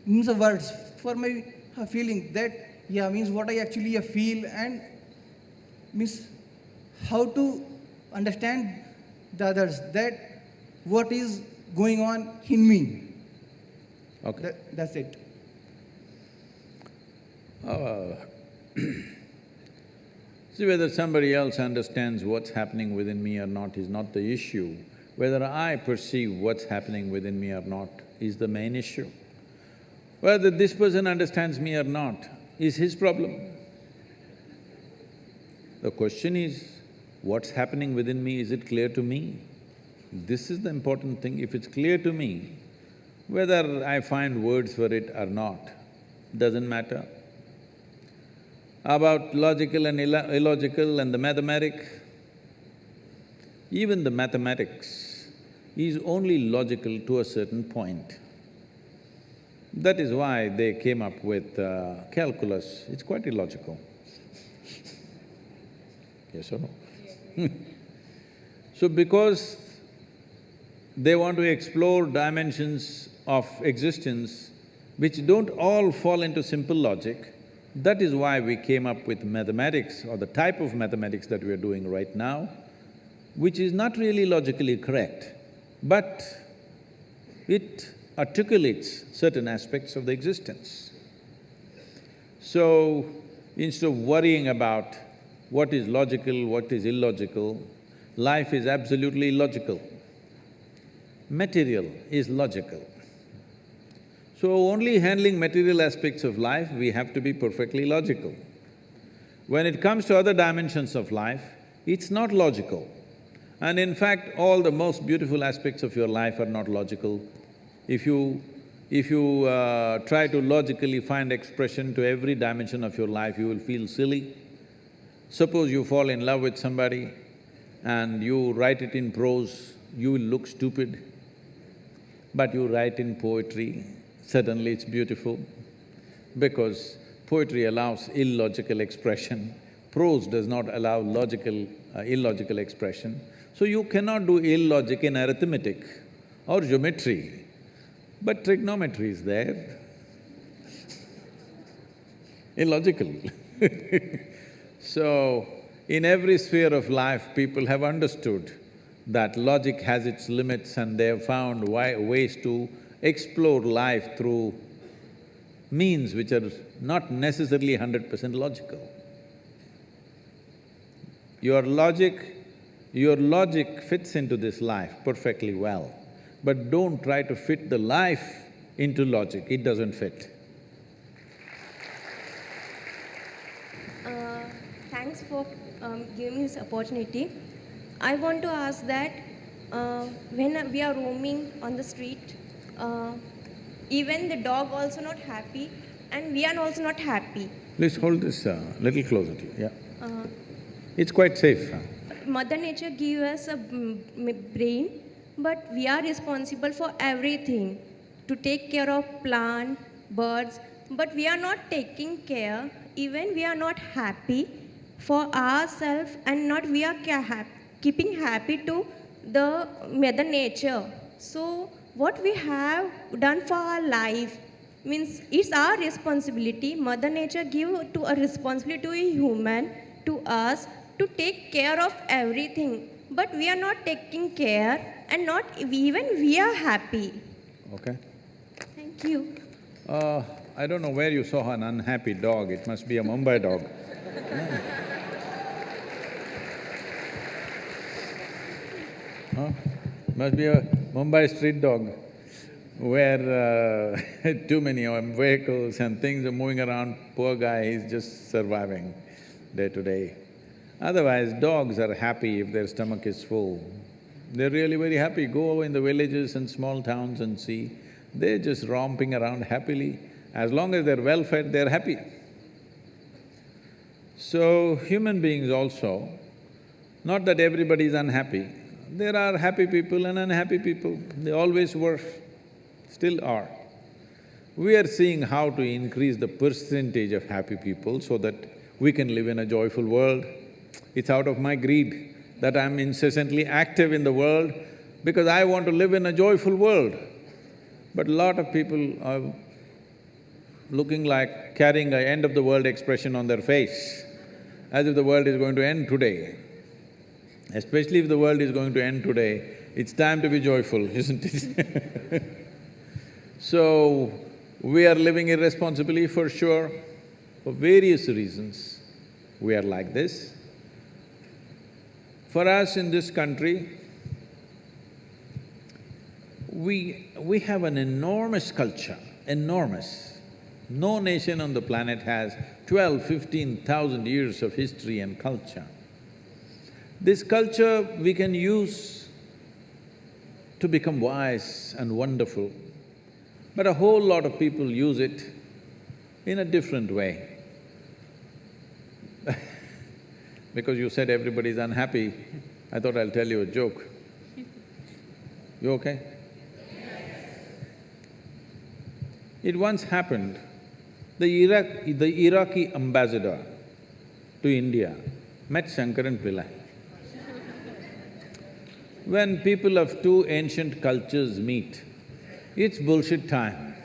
Speaker 9: means of words for my feeling that, yeah, means what I actually feel, and means how to understand the others, that what is going on in me.
Speaker 1: Okay.
Speaker 9: That's it.
Speaker 1: See, whether somebody else understands what's happening within me or not is not the issue. Whether I perceive what's happening within me or not is the main issue. Whether this person understands me or not is his problem. The question is, what's happening within me, is it clear to me? This is the important thing. If it's clear to me, whether I find words for it or not, doesn't matter. About logical and illogical and the mathematic, even the mathematics is only logical to a certain point. That is why they came up with calculus. It's quite illogical. Yes or no? So because they want to explore dimensions of existence which don't all fall into simple logic, that is why we came up with mathematics or the type of mathematics that we are doing right now, which is not really logically correct, but it articulates certain aspects of the existence. So, instead of worrying about what is logical, what is illogical, life is absolutely illogical. Material is logical. So only handling material aspects of life, we have to be perfectly logical. When it comes to other dimensions of life, it's not logical. And in fact, all the most beautiful aspects of your life are not logical. If you try to logically find expression to every dimension of your life, you will feel silly. Suppose you fall in love with somebody and you write it in prose, you will look stupid. But you write in poetry, suddenly it's beautiful, because poetry allows illogical expression, prose does not allow illogical expression. So you cannot do illogic in arithmetic or geometry, but trigonometry is there, illogical. So, in every sphere of life, people have understood that logic has its limits and they have found ways to explore life through means which are not necessarily 100% logical. Your logic fits into this life perfectly well, but don't try to fit the life into logic, it doesn't fit.
Speaker 10: Thanks for giving me this opportunity. I want to ask that when we are roaming on the street, even the dog also not happy and we are also not happy.
Speaker 1: Please hold this little closer to you, yeah. It's quite safe.
Speaker 10: Mother Nature gives us a brain, but we are responsible for everything, to take care of plant, birds, but we are not taking care, even we are not happy for ourselves and not we are keeping happy to the Mother Nature. So what we have done for our life means it's our responsibility. Mother Nature give to a responsibility to a human, to us, to take care of everything. But we are not taking care and not even we are happy.
Speaker 1: Okay.
Speaker 10: Thank you.
Speaker 1: I don't know where you saw an unhappy dog, it must be a Mumbai dog. Huh? Must be a Mumbai street dog, where too many vehicles and things are moving around. Poor guy, he's just surviving day to day. Otherwise, dogs are happy if their stomach is full. They're really very happy. Go in the villages and small towns and see, they're just romping around happily. As long as they're well fed, they're happy. So, human beings also, not that everybody is unhappy, there are happy people and unhappy people, they always were, still are. We are seeing how to increase the percentage of happy people so that we can live in a joyful world. It's out of my greed that I'm incessantly active in the world because I want to live in a joyful world. But a lot of people looking like carrying a end of the world expression on their face, as if the world is going to end today. Especially if the world is going to end today, it's time to be joyful, isn't it? So, we are living irresponsibly for sure, for various reasons we are like this. For us in this country, we have an enormous culture, enormous. No nation on the planet has 12,000–15,000 years of history and culture. This culture we can use to become wise and wonderful, but a whole lot of people use it in a different way. Because you said everybody's unhappy, I thought I'll tell you a joke. You okay? It once happened, the Iraqi ambassador to India met Shankaran Pillai. When people of two ancient cultures meet, it's bullshit time.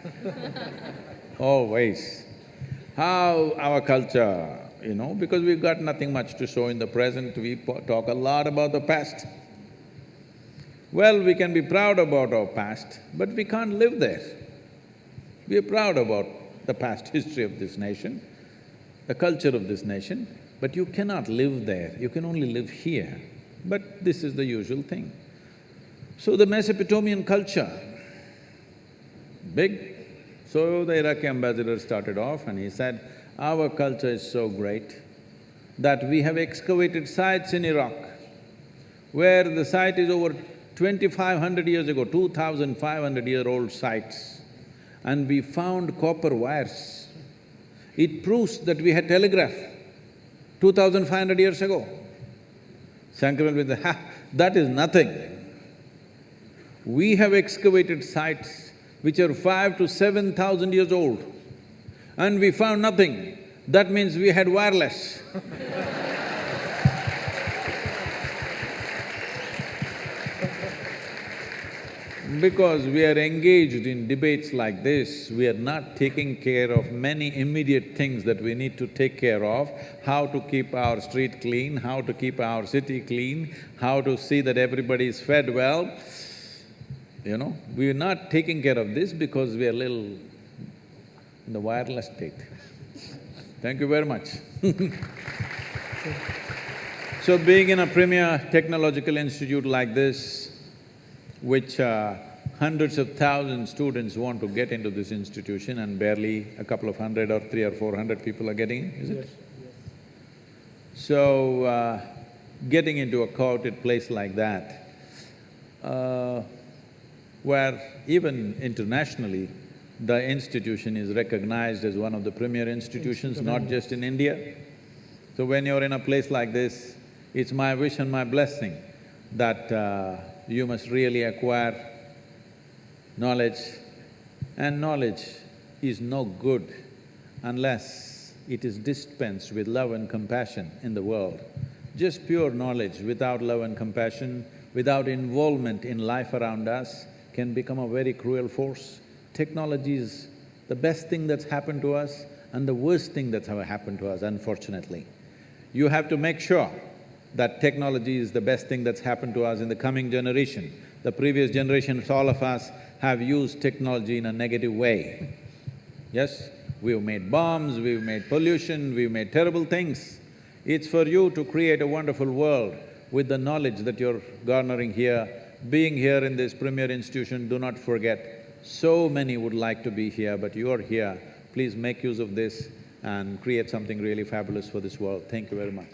Speaker 1: Always. How our culture, because we've got nothing much to show in the present, we talk a lot about the past. Well, we can be proud about our past, but we can't live there. We are proud about the past history of this nation, the culture of this nation, but you cannot live there, you can only live here. But this is the usual thing. So the Mesopotamian culture, big. So the Iraqi ambassador started off and he said, our culture is so great that we have excavated sites in Iraq where the site is over 2,500 years ago, 2,500-year-old sites, and we found copper wires. It proves that we had telegraph 2,500 years ago. Shankaran will say, that is nothing. We have excavated sites which are 5,000 to 7,000 years old, and we found nothing. That means we had wireless. Because we are engaged in debates like this, we are not taking care of many immediate things that we need to take care of, how to keep our street clean, how to keep our city clean, how to see that everybody is fed well. We are not taking care of this because we are little in the wireless state. Thank you very much. So being in a premier technological institute like this, which hundreds of thousands students want to get into this institution and barely a couple of hundred or 300 or 400 people are getting in, is it? Yes. So, getting into a coveted place like that, where even internationally, the institution is recognized as one of the premier institutions, not just in India. So when you're in a place like this, it's my wish and my blessing that you must really acquire knowledge, and knowledge is no good unless it is dispensed with love and compassion in the world. Just pure knowledge without love and compassion, without involvement in life around us, can become a very cruel force. Technology is the best thing that's happened to us and the worst thing that's ever happened to us, unfortunately. You have to make sure that technology is the best thing that's happened to us in the coming generation. The previous generations, all of us, have used technology in a negative way. Yes, we've made bombs, we've made pollution, we've made terrible things. It's for you to create a wonderful world with the knowledge that you're garnering here. Being here in this premier institution, do not forget, so many would like to be here, but you are here. Please make use of this and create something really fabulous for this world. Thank you very much.